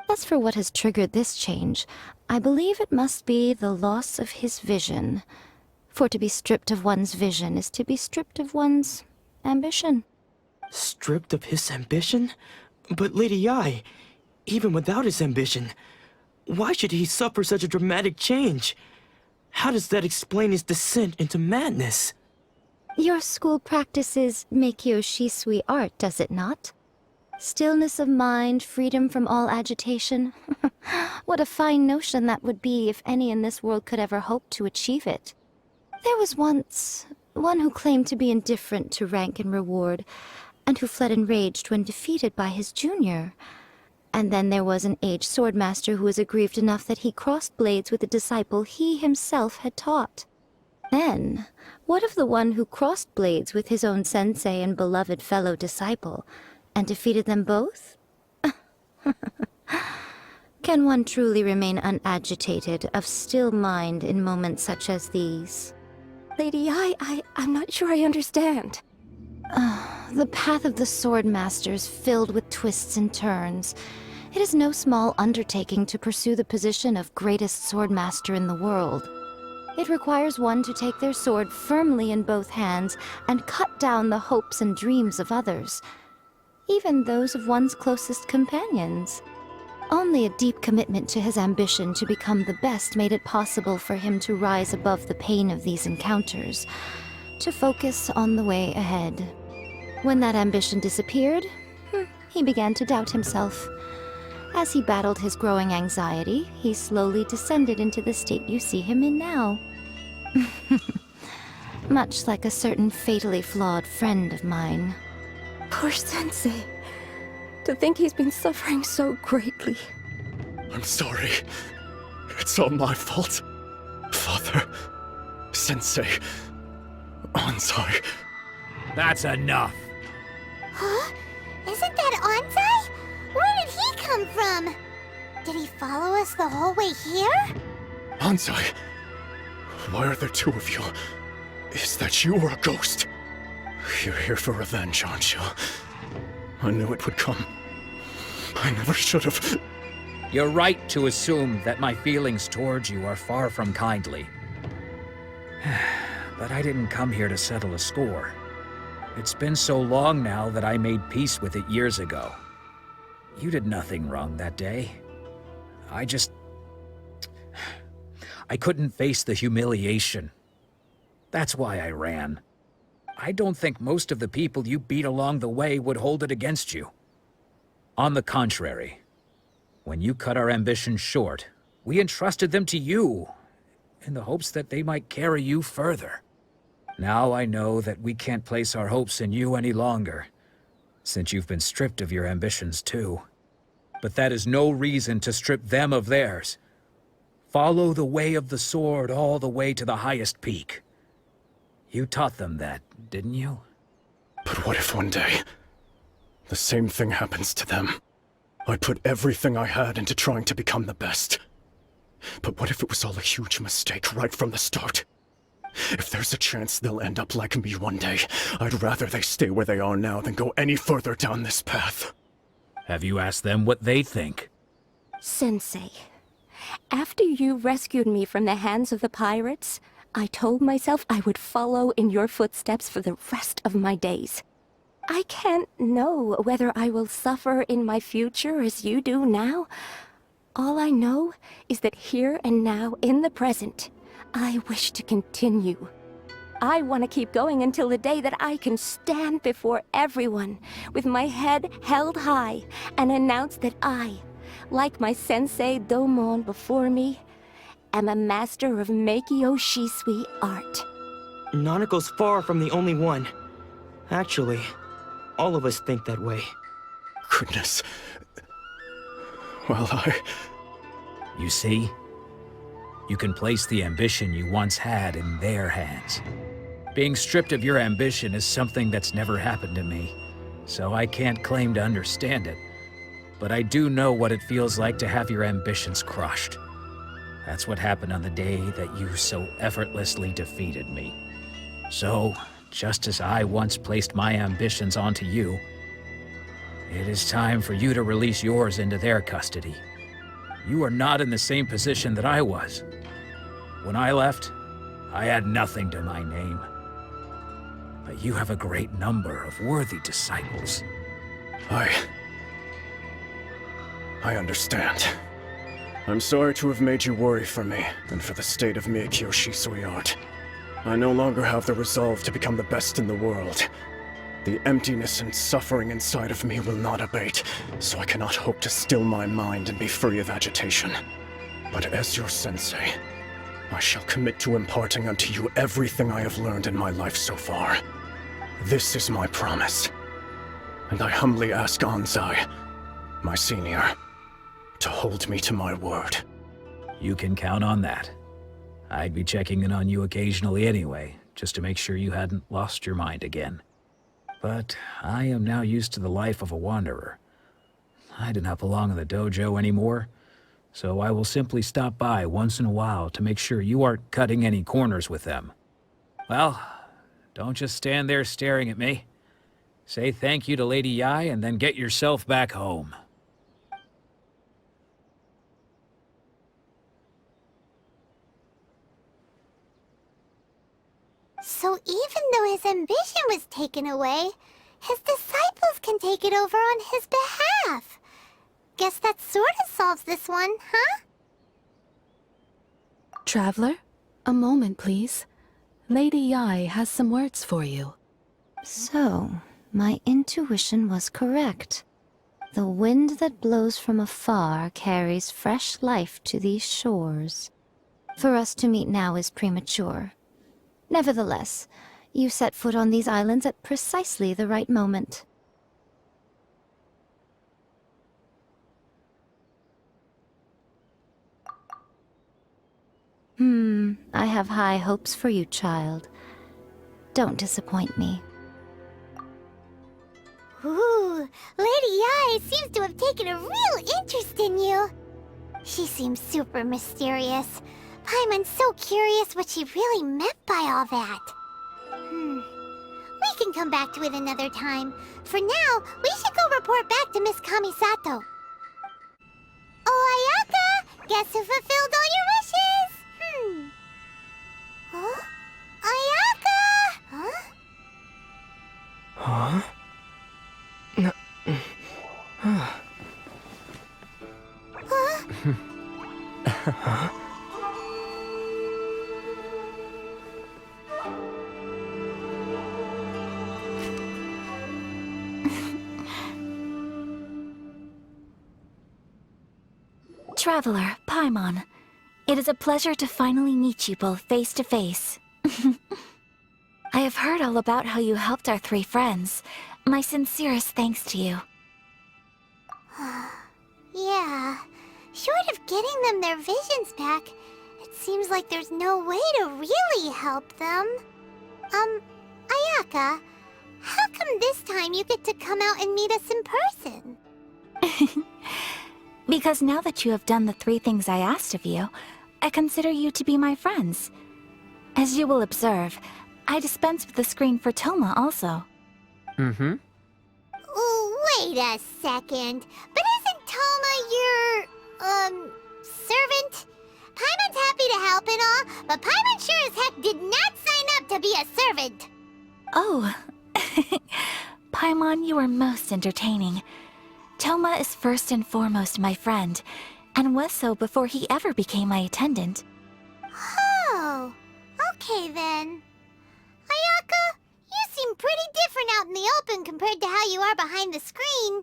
F: As for what has triggered this change, I believe it must be the loss of his vision. For to be stripped of one's vision is to be stripped of one's ambition.
T: Stripped of his ambition? But Lady Yae, even without his ambition, why should he suffer such a dramatic change? How does that explain his descent into madness?
F: Your school practices Meikyo Shisui art, does it not? Stillness of mind, freedom from all agitation. What a fine notion that would be if any in this world could ever hope to achieve it. There was once one who claimed to be indifferent to rank and reward, and who fled enraged when defeated by his junior. And then there was an aged swordmaster who was aggrieved enough that he crossed blades with a disciple he himself had taught. Then, what of the one who crossed blades with his own sensei and beloved fellow disciple, and defeated them both? Can one truly remain unagitated, of still mind in moments such as these?
O: Lady Yae, I'm not sure I understand.
F: The path of the swordmaster is filled with twists and turns. It is no small undertaking to pursue the position of greatest swordmaster in the world. It requires one to take their sword firmly in both hands and cut down the hopes and dreams of others, even those of one's closest companions. Only a deep commitment to his ambition to become the best made it possible for him to rise above the pain of these encounters, to focus on the way ahead. When that ambition disappeared, he began to doubt himself. As he battled his growing anxiety, he slowly descended into the state you see him in now. Much like a certain fatally flawed friend of mine.
O: Poor Sensei. To think he's been suffering so greatly.
L: I'm sorry. It's all my fault. Father, Sensei, Onsai.
B: That's enough.
C: Huh? Isn't that Onsai? Where did he come from? Did he follow us the whole way here?
L: Onsai, why are there two of you? Is that you or a ghost? You're here for revenge, aren't you? I knew it would come. I never should have.
B: You're right to assume that my feelings towards you are far from kindly. But I didn't come here to settle a score. It's been so long now that I made peace with it years ago. You did nothing wrong that day. I couldn't face the humiliation. That's why I ran. I don't think most of the people you beat along the way would hold it against you. On the contrary, when you cut our ambitions short, we entrusted them to you, in the hopes that they might carry you further. Now I know that we can't place our hopes in you any longer, since you've been stripped of your ambitions too. But that is no reason to strip them of theirs. Follow the way of the sword all the way to the highest peak. You taught them that, didn't you?
L: But what if one day, the same thing happens to them? I put everything I had into trying to become the best. But what if it was all a huge mistake right from the start? If there's a chance they'll end up like me one day, I'd rather they stay where they are now than go any further down this path.
B: Have you asked them what they think?
O: Sensei, after you rescued me from the hands of the pirates, I told myself I would follow in your footsteps for the rest of my days. I can't know whether I will suffer in my future as you do now. All I know is that here and now, in the present, I wish to continue. I want to keep going until the day that I can stand before everyone with my head held high and announce that I, like my sensei Domon before me, am a master of Meikyo Shisui art.
T: Nanako's far from the only one. Actually, all of us think that way.
L: Goodness. Well,
B: You see? You can place the ambition you once had in their hands. Being stripped of your ambition is something that's never happened to me, so I can't claim to understand it. But I do know what it feels like to have your ambitions crushed. That's what happened on the day that you so effortlessly defeated me. So, just as I once placed my ambitions onto you, it is time for you to release yours into their custody. You are not in the same position that I was. When I left, I had nothing to my name. But you have a great number of worthy disciples.
L: I understand. I'm sorry to have made you worry for me, and for the state of Meikyo Shisui art. I no longer have the resolve to become the best in the world. The emptiness and suffering inside of me will not abate, so I cannot hope to still my mind and be free of agitation. But as your sensei, I shall commit to imparting unto you everything I have learned in my life so far. This is my promise. And I humbly ask Onsai, my senior, to hold me to my word.
B: You can count on that. I'd be checking in on you occasionally anyway, just to make sure you hadn't lost your mind again. But I am now used to the life of a wanderer. I do not belong in the dojo anymore, so I will simply stop by once in a while to make sure you aren't cutting any corners with them. Well, don't just stand there staring at me. Say thank you to Lady Yai and then get yourself back home.
C: So even though his ambition was taken away, his disciples can take it over on his behalf. Guess that sort of solves this one, huh?
D: Traveler, a moment, please. Lady Yai has some words for you.
F: So, my intuition was correct. The wind that blows from afar carries fresh life to these shores. For us to meet now is premature. Nevertheless, you set foot on these islands at precisely the right moment. I have high hopes for you, child. Don't disappoint me.
C: Ooh, Lady Ai seems to have taken a real interest in you. She seems super mysterious. Paimon's so curious what she really meant by all that. We can come back to it another time. For now, we should go report back to Miss Kamisato. Oh, Ayaka! Guess who fulfilled all your wishes? Huh? Ayaka! Huh?
T: Huh? No. Huh? Huh?
A: Traveler, Paimon, it is a pleasure to finally meet you both face to face. I have heard all about how you helped our 3 friends. My sincerest thanks to you.
C: Yeah. Short of getting them their visions back, it seems like there's no way to really help them. Ayaka, how come this time you get to come out and meet us in person?
A: Because now that you have done the 3 things I asked of you, I consider you to be my friends. As you will observe, I dispense with the screen for Toma also.
C: Ooh, wait a second. But isn't Toma your, servant? Paimon's happy to help and all, but Paimon sure as heck did not sign up to be a servant.
A: Oh. Paimon, you are most entertaining. Toma is first and foremost my friend, and was so before he ever became my attendant.
C: Oh, okay then. Ayaka, you seem pretty different out in the open compared to how you are behind the screen.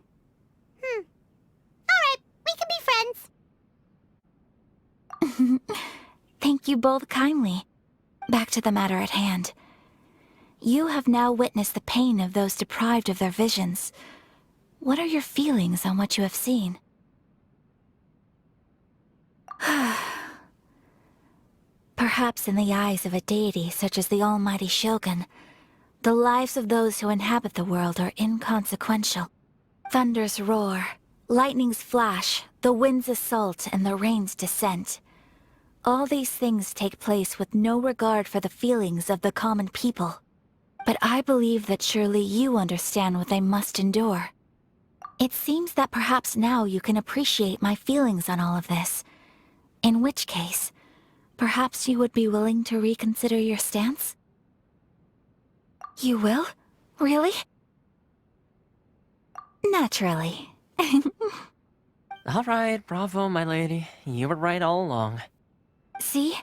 C: Alright, we can be friends.
A: Thank you both kindly. Back to the matter at hand. You have now witnessed the pain of those deprived of their visions. What are your feelings on what you have seen? Perhaps in the eyes of a deity such as the almighty Shogun, the lives of those who inhabit the world are inconsequential. Thunders roar, lightnings flash, the winds assault, and the rains descent. All these things take place with no regard for the feelings of the common people. But I believe that surely you understand what they must endure. It seems that perhaps now you can appreciate my feelings on all of this. In which case, perhaps you would be willing to reconsider your stance? You will? Really? Naturally.
E: Alright, bravo, my lady. You were right all along.
A: See?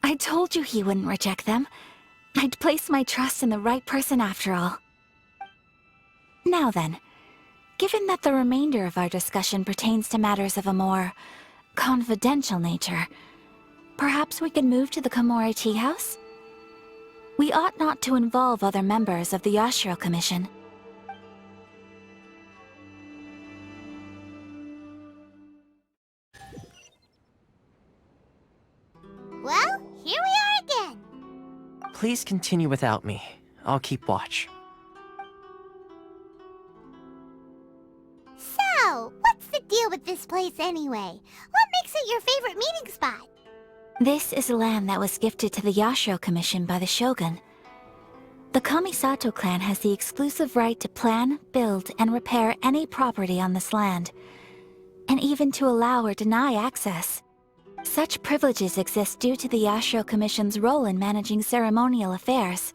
A: I told you he wouldn't reject them. I'd placed my trust in the right person after all. Now then, given that the remainder of our discussion pertains to matters of a more confidential nature, perhaps we could move to the Komore Tea House? We ought not to involve other members of the Yashiro Commission.
C: Well, here we are again.
E: Please continue without me. I'll keep watch.
C: So, what's the deal with this place anyway? What makes it your favorite meeting spot?
A: This is land that was gifted to the Yashiro Commission by the Shogun. The Kamisato clan has the exclusive right to plan, build, and repair any property on this land, and even to allow or deny access. Such privileges exist due to the Yashiro Commission's role in managing ceremonial affairs.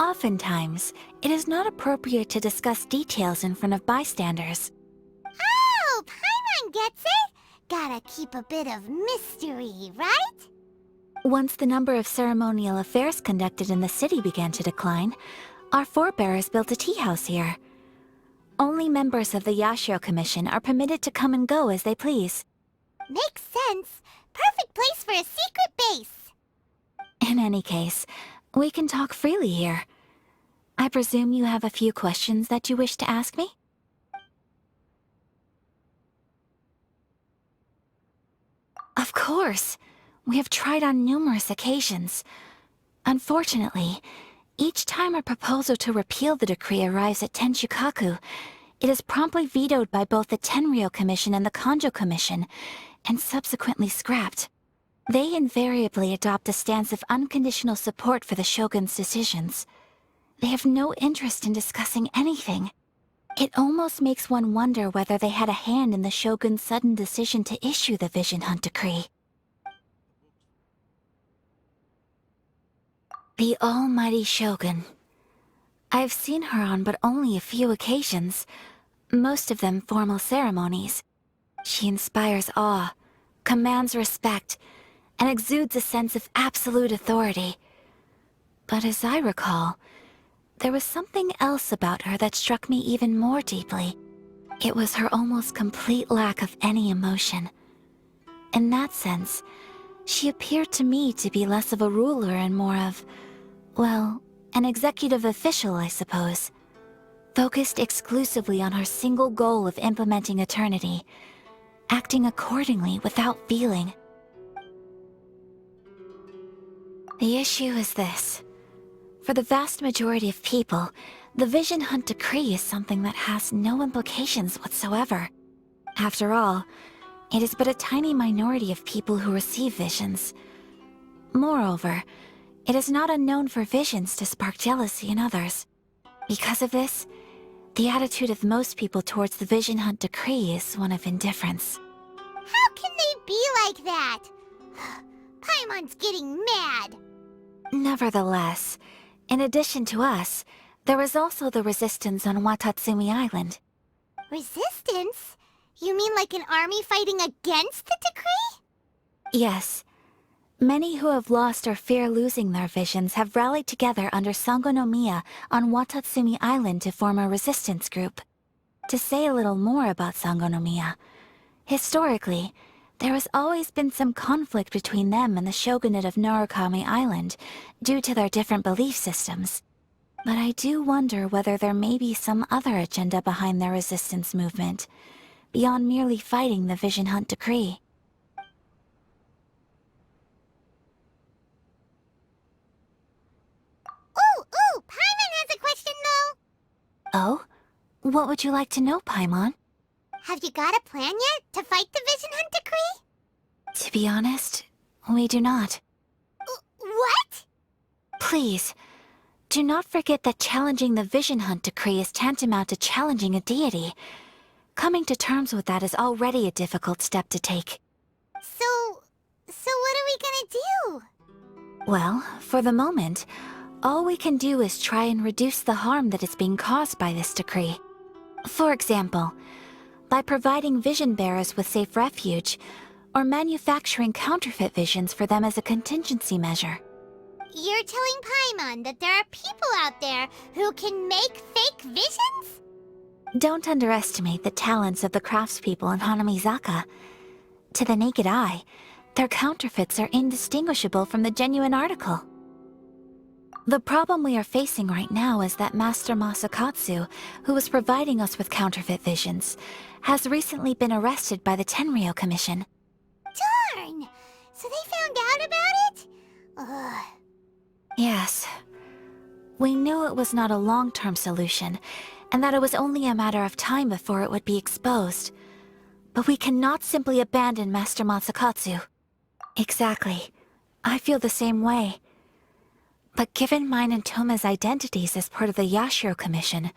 A: Oftentimes, it is not appropriate to discuss details in front of bystanders.
C: Oh, Paimon gets it! Gotta keep a bit of mystery, right?
A: Once the number of ceremonial affairs conducted in the city began to decline, our forebears built a tea house here. Only members of the Yashiro Commission are permitted to come and go as they please.
C: Makes sense. Perfect place for a secret base.
A: In any case, We can talk freely here. I presume you have a few questions that you wish to ask me? Of course. We have tried on numerous occasions. Unfortunately, each time a proposal to repeal the decree arrives at Tenshukaku, it is promptly vetoed by both the Tenryou Commission and the Kanjo Commission, and subsequently scrapped. They invariably adopt a stance of unconditional support for the Shogun's decisions. They have no interest in discussing anything. It almost makes one wonder whether they had a hand in the Shogun's sudden decision to issue the Vision Hunt Decree. The almighty Shogun. I've seen her on but only a few occasions, most of them formal ceremonies. She inspires awe, commands respect, and exudes a sense of absolute authority. But as I recall, there was something else about her that struck me even more deeply. It was her almost complete lack of any emotion. In that sense, she appeared to me to be less of a ruler and more of, well, an executive official, I suppose. Focused exclusively on her single goal of implementing eternity, acting accordingly without feeling. The issue is this. For the vast majority of people, the Vision Hunt Decree is something that has no implications whatsoever. After all, it is but a tiny minority of people who receive visions. Moreover, it is not unknown for visions to spark jealousy in others. Because of this, the attitude of most people towards the Vision Hunt Decree is one of indifference.
C: How can they be like that? Paimon's getting mad.
A: Nevertheless, in addition to us, there is also the resistance on Watatsumi Island.
C: Resistance? You mean like an army fighting against the decree?
A: Yes. Many who have lost or fear losing their visions have rallied together under Sangonomiya on Watatsumi Island to form a resistance group. To say a little more about Sangonomiya, historically, there has always been some conflict between them and the shogunate of Narukami Island due to their different belief systems. But I do wonder whether there may be some other agenda behind their resistance movement, beyond merely fighting the Vision Hunt Decree.
C: Ooh, Paimon has a question though!
A: Oh? What would you like to know, Paimon?
C: Have you got a plan yet to fight the Vision Hunt Decree?
A: To be honest, we do not.
C: What?
A: Please, do not forget that challenging the Vision Hunt Decree is tantamount to challenging a deity. Coming to terms with that is already a difficult step to take.
C: So what are we gonna do?
A: Well, for the moment, all we can do is try and reduce the harm that is being caused by this decree. For example, by providing vision bearers with safe refuge, or manufacturing counterfeit visions for them as a contingency measure.
C: You're telling Paimon that there are people out there who can make fake visions?
A: Don't underestimate the talents of the craftspeople in Hanamizaka. To the naked eye, their counterfeits are indistinguishable from the genuine article. The problem we are facing right now is that Master Masakatsu, who was providing us with counterfeit visions, has recently been arrested by the Tenryou Commission.
C: Darn! So they found out about it? Ugh.
A: Yes. We knew it was not a long-term solution, and that it was only a matter of time before it would be exposed. But we cannot simply abandon Master Masakatsu. Exactly. I feel the same way. But given mine and Toma's identities as part of the Yashiro Commission,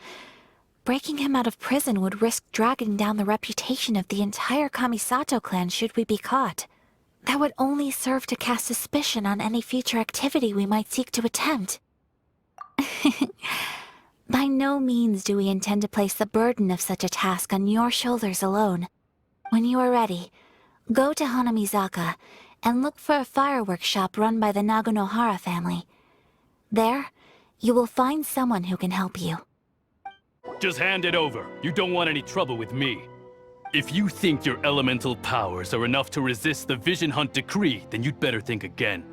A: breaking him out of prison would risk dragging down the reputation of the entire Kamisato clan should we be caught. That would only serve to cast suspicion on any future activity we might seek to attempt. By no means do we intend to place the burden of such a task on your shoulders alone. When you are ready, go to Hanamizaka and look for a fireworks shop run by the Nagonohara family. There, you will find someone who can help you.
I: Just hand it over. You don't want any trouble with me. If you think your elemental powers are enough to resist the Vision Hunt Decree, then you'd better think again.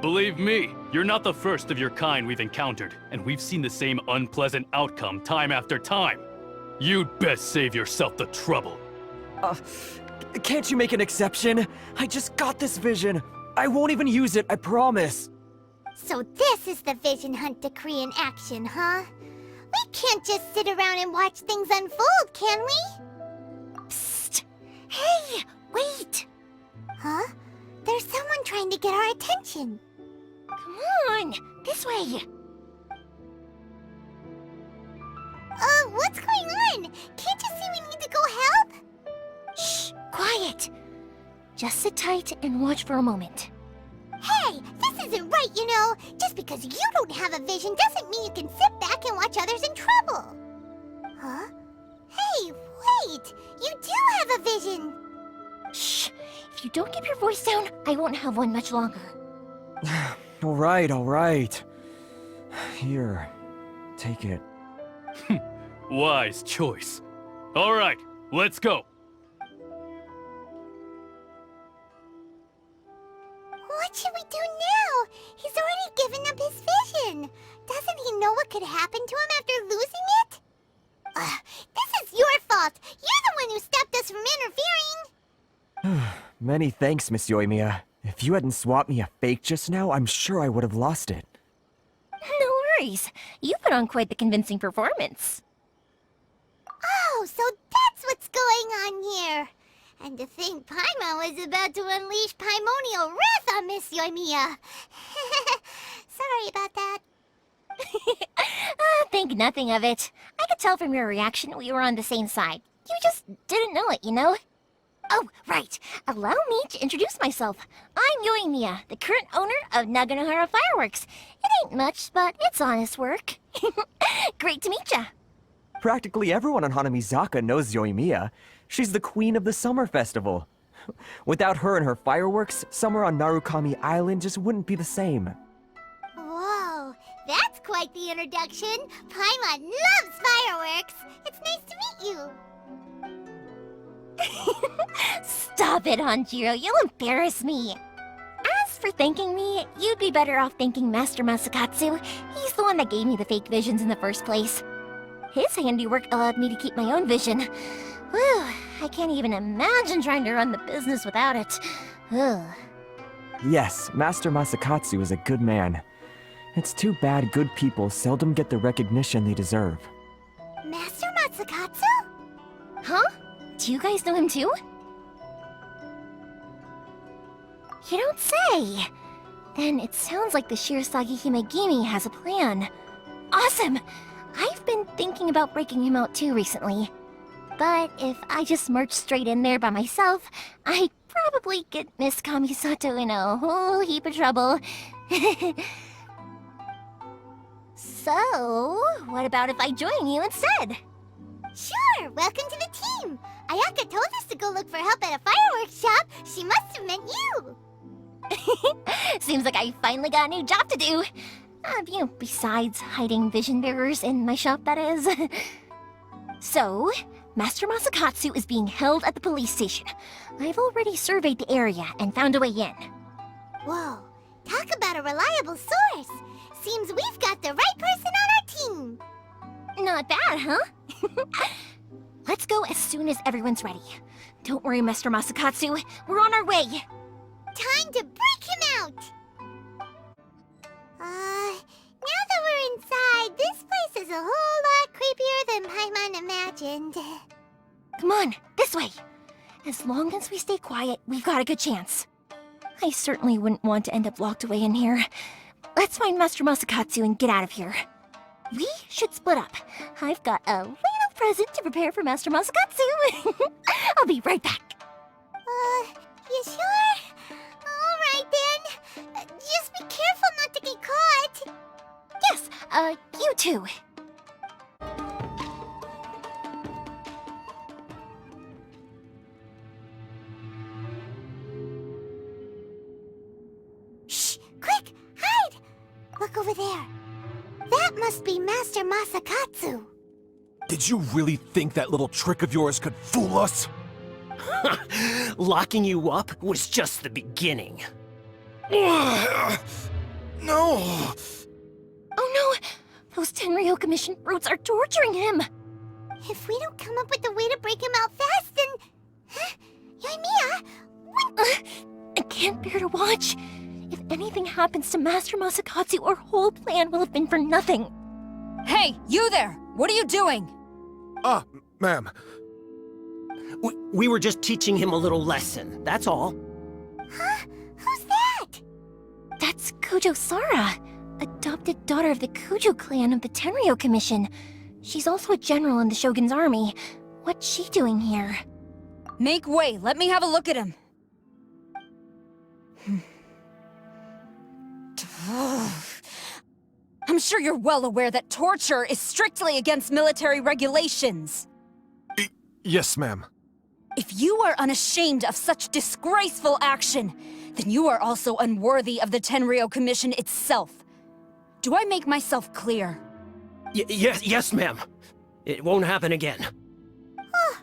I: Believe me, you're not the first of your kind we've encountered, and we've seen the same unpleasant outcome time after time. You'd best save yourself the trouble.
H: Can't you make an exception? I just got this vision. I won't even use it, I promise.
C: So this is the Vision Hunt decree in action, huh? We can't just sit around and watch things unfold, can we? Psst! Hey, wait! Huh? There's someone trying to get our attention. Come on, this way. What's going on? Can't you see we need to go help? Shh, quiet. Just sit tight and watch for a moment. Hey, this isn't right, you know. Just because you don't have a vision doesn't mean you can sit back and watch others in trouble. Huh? Hey, wait! You do have a vision! Shh! If you don't keep your voice down, I won't have one much longer.
H: All right. Here, take it.
I: Wise choice. All right, let's go.
C: What should we do now? He's already given up his vision. Doesn't he know what could happen to him after losing it? This is your fault. You're the one who stopped us from interfering.
H: Many thanks, Miss Euthymia. If you hadn't swapped me a fake just now, I'm sure I would have lost it.
G: No worries. You put on quite the convincing performance.
C: Oh, so that's what's going on here. And to think Paimon was about to unleash Paimonial wrath on Miss Euthymia. Sorry about that.
G: Think nothing of it. I could tell from your reaction we were on the same side. You just didn't know it, you know? Oh, right. Allow me to introduce myself. I'm Euthymia, the current owner of Naganohara Fireworks. It ain't much, but it's honest work. Great to meet ya.
H: Practically everyone on Hanamizaka knows Euthymia. She's the queen of the summer festival. Without her and her fireworks, summer on Narukami Island just wouldn't be the same.
C: Whoa, that's quite the introduction. Paimon loves fireworks. It's nice to meet you.
G: Stop it, Hanjiro. You'll embarrass me. As for thanking me, you'd be better off thanking Master Masakatsu. He's the one that gave me the fake visions in the first place. His handiwork allowed me to keep my own vision. Whew, I can't even imagine trying to run the business without it. Ugh.
H: Yes, Master Masakatsu is a good man. It's too bad good people seldom get the recognition they deserve.
C: Master Masakatsu?
G: Huh? Do you guys know him too? You don't say! Then it sounds like the Shirasagi Himegimi has a plan. Awesome! I've been thinking about breaking him out too recently. But if I just march straight in there by myself, I'd probably get Miss Kamisato in a whole heap of trouble. So, what about if I join you instead?
C: Sure, welcome to the team. Ayaka told us to go look for help at a fireworks shop. She must have meant you.
G: Seems like I finally got a new job to do. Besides hiding vision bearers in my shop, that is. So, Master Masakatsu is being held at the police station. I've already surveyed the area and found a way in.
C: Whoa, talk about a reliable source. Seems we've got the right person on our team.
G: Not bad, huh? Let's go as soon as everyone's ready. Don't worry, Master Masakatsu. We're on our way.
C: Time to break him out! Now that we're inside, this place is a whole lot creepier than Paimon imagined.
G: Come on, this way. As long as we stay quiet, we've got a good chance. I certainly wouldn't want to end up locked away in here. Let's find Master Masakatsu and get out of here. We should split up. I've got a little present to prepare for Master Masakatsu. I'll be right back.
C: You sure? Alright then. Just be careful not to get caught.
G: Yes, you too.
C: Shh! Quick! Hide! Look over there. That must be Master Masakatsu.
M: Did you really think that little trick of yours could fool us?
U: Locking you up was just the beginning.
M: No!
O: Oh no! Those Tenryo Commission brutes are torturing him!
C: If we don't come up with a way to break him out fast, then... Huh? Yoimiya?
O: I can't bear to watch. If anything happens to Master Masakatsu, our whole plan will have been for nothing.
N: Hey, you there! What are you doing?
M: Ma'am.
U: We were just teaching him a little lesson, that's all.
C: Huh? Who's that?
O: That's Kujo Sara, adopted daughter of the Kujo clan of the Tenryo Commission. She's also a general in the Shogun's army. What's she doing here?
N: Make way, let me have a look at him. I'm sure you're well aware that torture is strictly against military regulations.
M: Yes, ma'am.
N: If you are unashamed of such disgraceful action, then you are also unworthy of the Tenryo Commission itself. Do I make myself clear?
U: Yes, ma'am. It won't happen again.
C: Oh,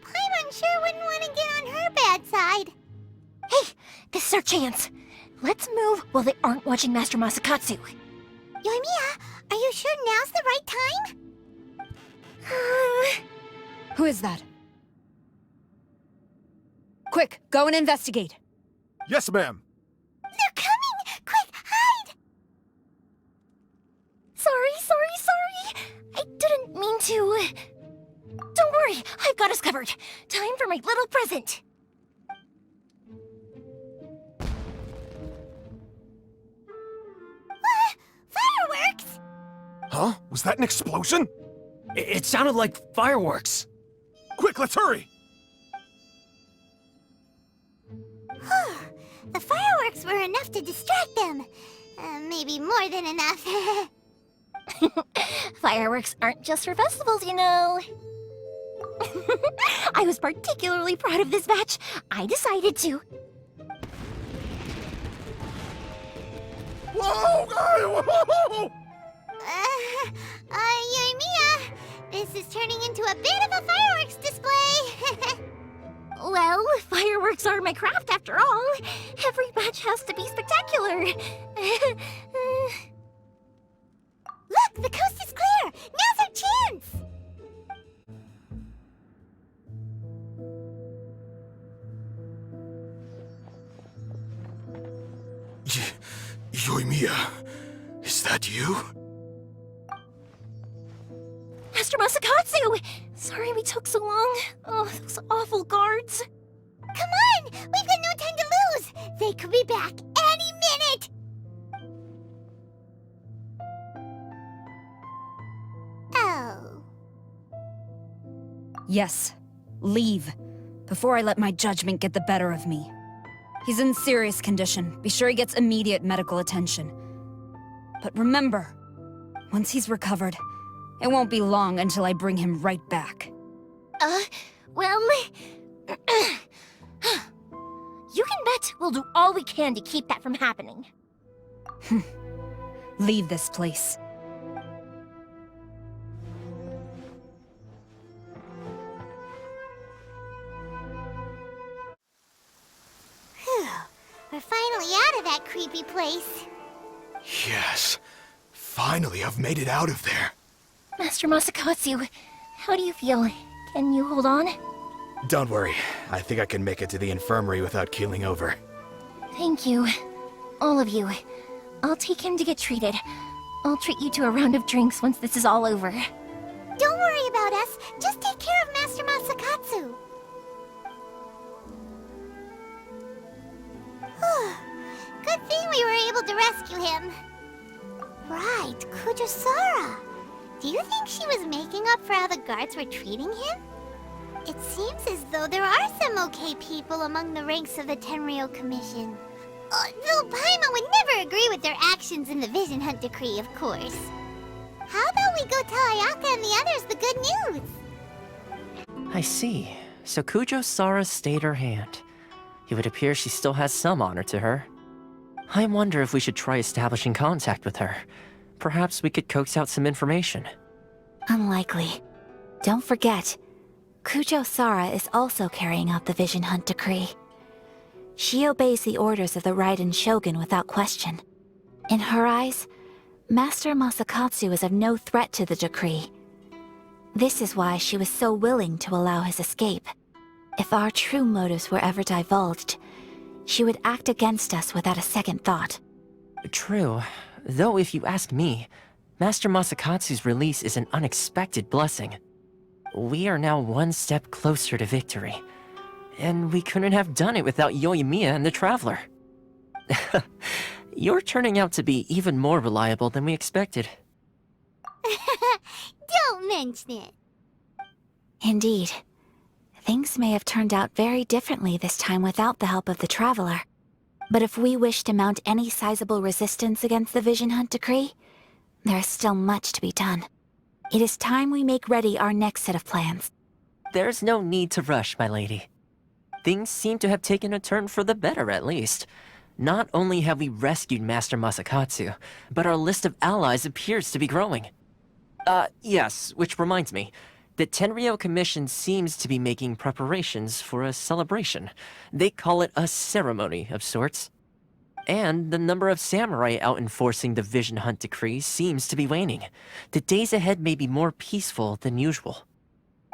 C: Paimon sure wouldn't want to get on her bad side.
O: Hey, this is our chance. Let's move while they aren't watching Master Masakatsu.
C: Yoimiya, are you sure now's the right time?
N: Who is that? Quick, go and investigate.
M: Yes, ma'am.
C: They're coming! Quick, hide!
O: Sorry. I didn't mean to. Don't worry, I've got us covered. Time for my little present.
C: Fireworks?
M: Huh? Was that an explosion?
U: It sounded like fireworks.
M: Quick, let's hurry!
C: The fireworks were enough to distract them. Maybe more than enough.
O: Fireworks aren't just for festivals, you know. I was particularly proud of this batch. I decided to.
M: Whoa!
C: Yoimiya, this is turning into a bit of a fireworks display.
O: Well, fireworks are my craft after all. Every batch has to be spectacular.
C: Look, the coast is clear. Now's our chance.
M: Yoimiya, is that you?
O: Master Masakatsu! Sorry we took so long. Oh, those awful guards.
C: Come on! We've got no time to lose! They could be back any minute! Oh.
N: Yes, leave. Before I let my judgment get the better of me. He's in serious condition. Be sure he gets immediate medical attention. But remember, once he's recovered, it won't be long until I bring him right back.
O: Well... You can bet we'll do all we can to keep that from happening.
N: Leave this place.
C: Phew. We're finally out of that creepy place.
M: Yes. Finally, I've made it out of there.
O: Master Masakatsu, how do you feel? Can you hold on?
V: Don't worry. I think I can make it to the infirmary without keeling over.
O: Thank you. All of you. I'll take him to get treated. I'll treat you to a round of drinks once this is all over.
C: Don't worry about us. Just take care of Master Masakatsu. Good thing we were able to rescue him. Right, Kujo-Sara. Do you think she was making up for how the guards were treating him? It seems as though there are some okay people among the ranks of the Tenryo Commission. Though Paimon would never agree with their actions in the Vision Hunt Decree, of course. How about we go tell Ayaka and the others the good news?
E: I see. So Kujo-Sara stayed her hand. It would appear she still has some honor to her. I wonder if we should try establishing contact with her. Perhaps we could coax out some information.
A: Unlikely. Don't forget, Kujo-Sara is also carrying out the Vision Hunt Decree. She obeys the orders of the Raiden Shogun without question. In her eyes, Master Masakatsu is of no threat to the decree. This is why she was so willing to allow his escape. If our true motives were ever divulged, she would act against us without a second thought.
E: True. Though if you ask me, Master Masakatsu's release is an unexpected blessing. We are now one step closer to victory. And we couldn't have done it without Euthymia and the Traveler. You're turning out to be even more reliable than we expected.
C: Don't mention it.
A: Indeed. Things may have turned out very differently this time without the help of the Traveler. But if we wish to mount any sizable resistance against the Vision Hunt decree, there is still much to be done. It is time we make ready our next set of plans.
E: There's no need to rush, my lady. Things seem to have taken a turn for the better, at least. Not only have we rescued Master Masakatsu, but our list of allies appears to be growing. Yes, which reminds me. The Tenryou Commission seems to be making preparations for a celebration. They call it a ceremony of sorts. And the number of samurai out enforcing the Vision Hunt decree seems to be waning. The days ahead may be more peaceful than usual.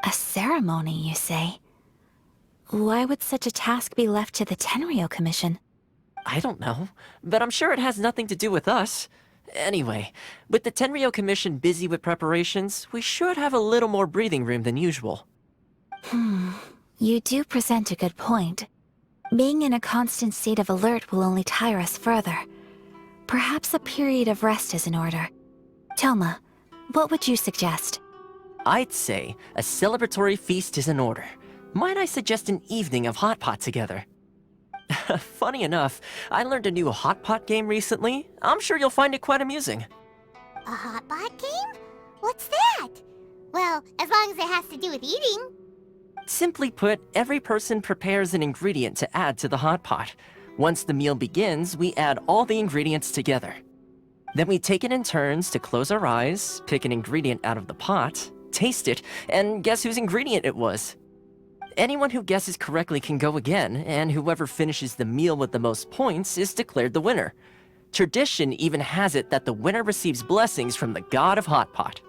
A: A ceremony, you say? Why would such a task be left to the Tenryou Commission?
E: I don't know, but I'm sure it has nothing to do with us. Anyway, with the Tenryou Commission busy with preparations, we should have a little more breathing room than usual.
A: You do present a good point. Being in a constant state of alert will only tire us further. Perhaps a period of rest is in order. Toma, what would you suggest?
E: I'd say a celebratory feast is in order. Might I suggest an evening of hot pot together? Funny enough, I learned a new hot pot game recently. I'm sure you'll find it quite amusing.
C: A hot pot game? What's that? Well, as long as it has to do with eating.
E: Simply put, every person prepares an ingredient to add to the hot pot. Once the meal begins, we add all the ingredients together. Then we take it in turns to close our eyes, pick an ingredient out of the pot, taste it, and guess whose ingredient it was. Anyone who guesses correctly can go again, and whoever finishes the meal with the most points is declared the winner. Tradition even has it that the winner receives blessings from the god of Hot Pot.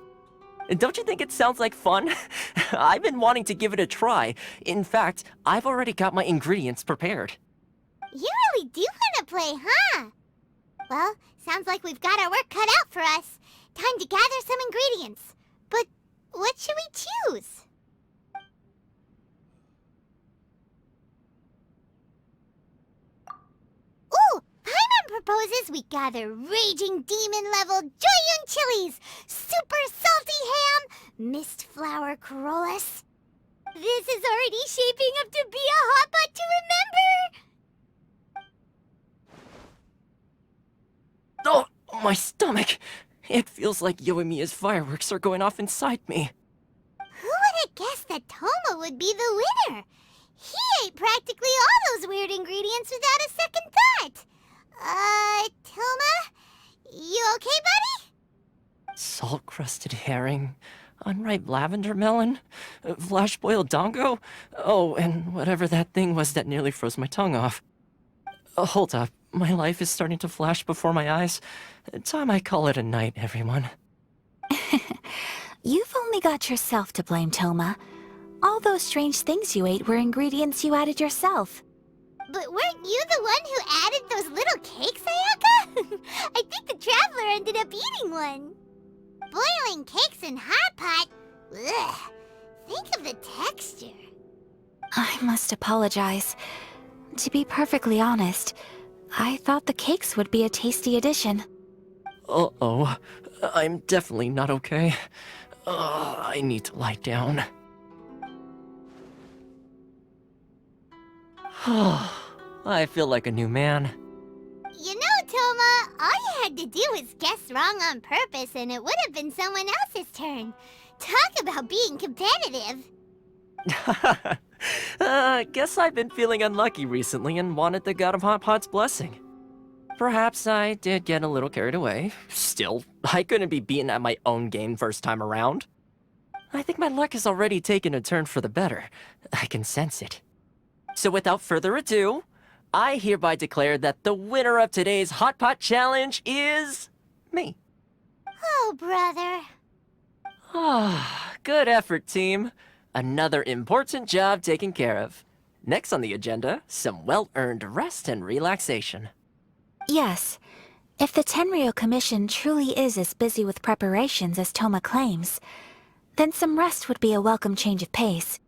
E: Don't you think it sounds like fun? I've been wanting to give it a try. In fact, I've already got my ingredients prepared.
C: You really do want to play, huh? Well, sounds like we've got our work cut out for us. Time to gather some ingredients. But what should we choose? Ooh! Paimon proposes we gather raging demon-level Joyun chilies, super salty ham, mist flower corollas. This is already shaping up to be a hot pot to remember!
E: Oh, my stomach! It feels like Yoimiya's fireworks are going off inside me.
C: Who would have guessed that Toma would be the winner? He ate practically all those weird ingredients without a second thought. Toma? You okay, buddy?
E: Salt-crusted herring, unripe lavender melon, flash-boiled dongo, oh, and whatever that thing was that nearly froze my tongue off. Hold up, my life is starting to flash before my eyes. Time I call it a night, everyone.
A: You've only got yourself to blame, Toma. All those strange things you ate were ingredients you added yourself.
C: But weren't you the one who added those little cakes, Ayaka? I think the Traveler ended up eating one. Boiling cakes in hot pot? Ugh. Think of the texture.
A: I must apologize. To be perfectly honest, I thought the cakes would be a tasty addition.
E: Uh-oh. I'm definitely not okay. I need to lie down. I feel like a new man.
C: You know, Toma, all you had to do was guess wrong on purpose and it would have been someone else's turn. Talk about being competitive.
E: Guess I've been feeling unlucky recently and wanted the God of Hot Pot's blessing. Perhaps I did get a little carried away. Still, I couldn't be beaten at my own game first time around. I think my luck has already taken a turn for the better. I can sense it. So without further ado, I hereby declare that the winner of today's Hot Pot Challenge is... me.
C: Oh, brother.
E: Ah, good effort, team. Another important job taken care of. Next on the agenda, some well-earned rest and relaxation.
A: Yes. If the Tenryou Commission truly is as busy with preparations as Toma claims, then some rest would be a welcome change of pace.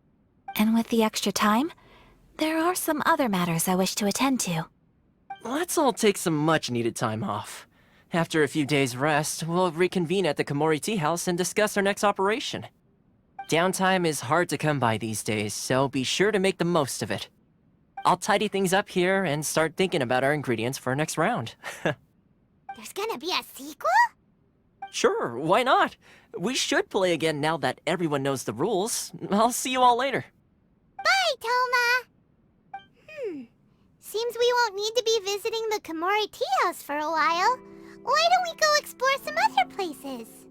A: And with the extra time, there are some other matters I wish to attend to.
E: Let's all take some much-needed time off. After a few days' rest, we'll reconvene at the Komori Tea House and discuss our next operation. Downtime is hard to come by these days, so be sure to make the most of it. I'll tidy things up here and start thinking about our ingredients for our next round.
C: There's gonna be a sequel?
E: Sure, why not? We should play again now that everyone knows the rules. I'll see you all later.
C: Bye, Toma! Seems we won't need to be visiting the Komori Tea House for a while. Why don't we go explore some other places?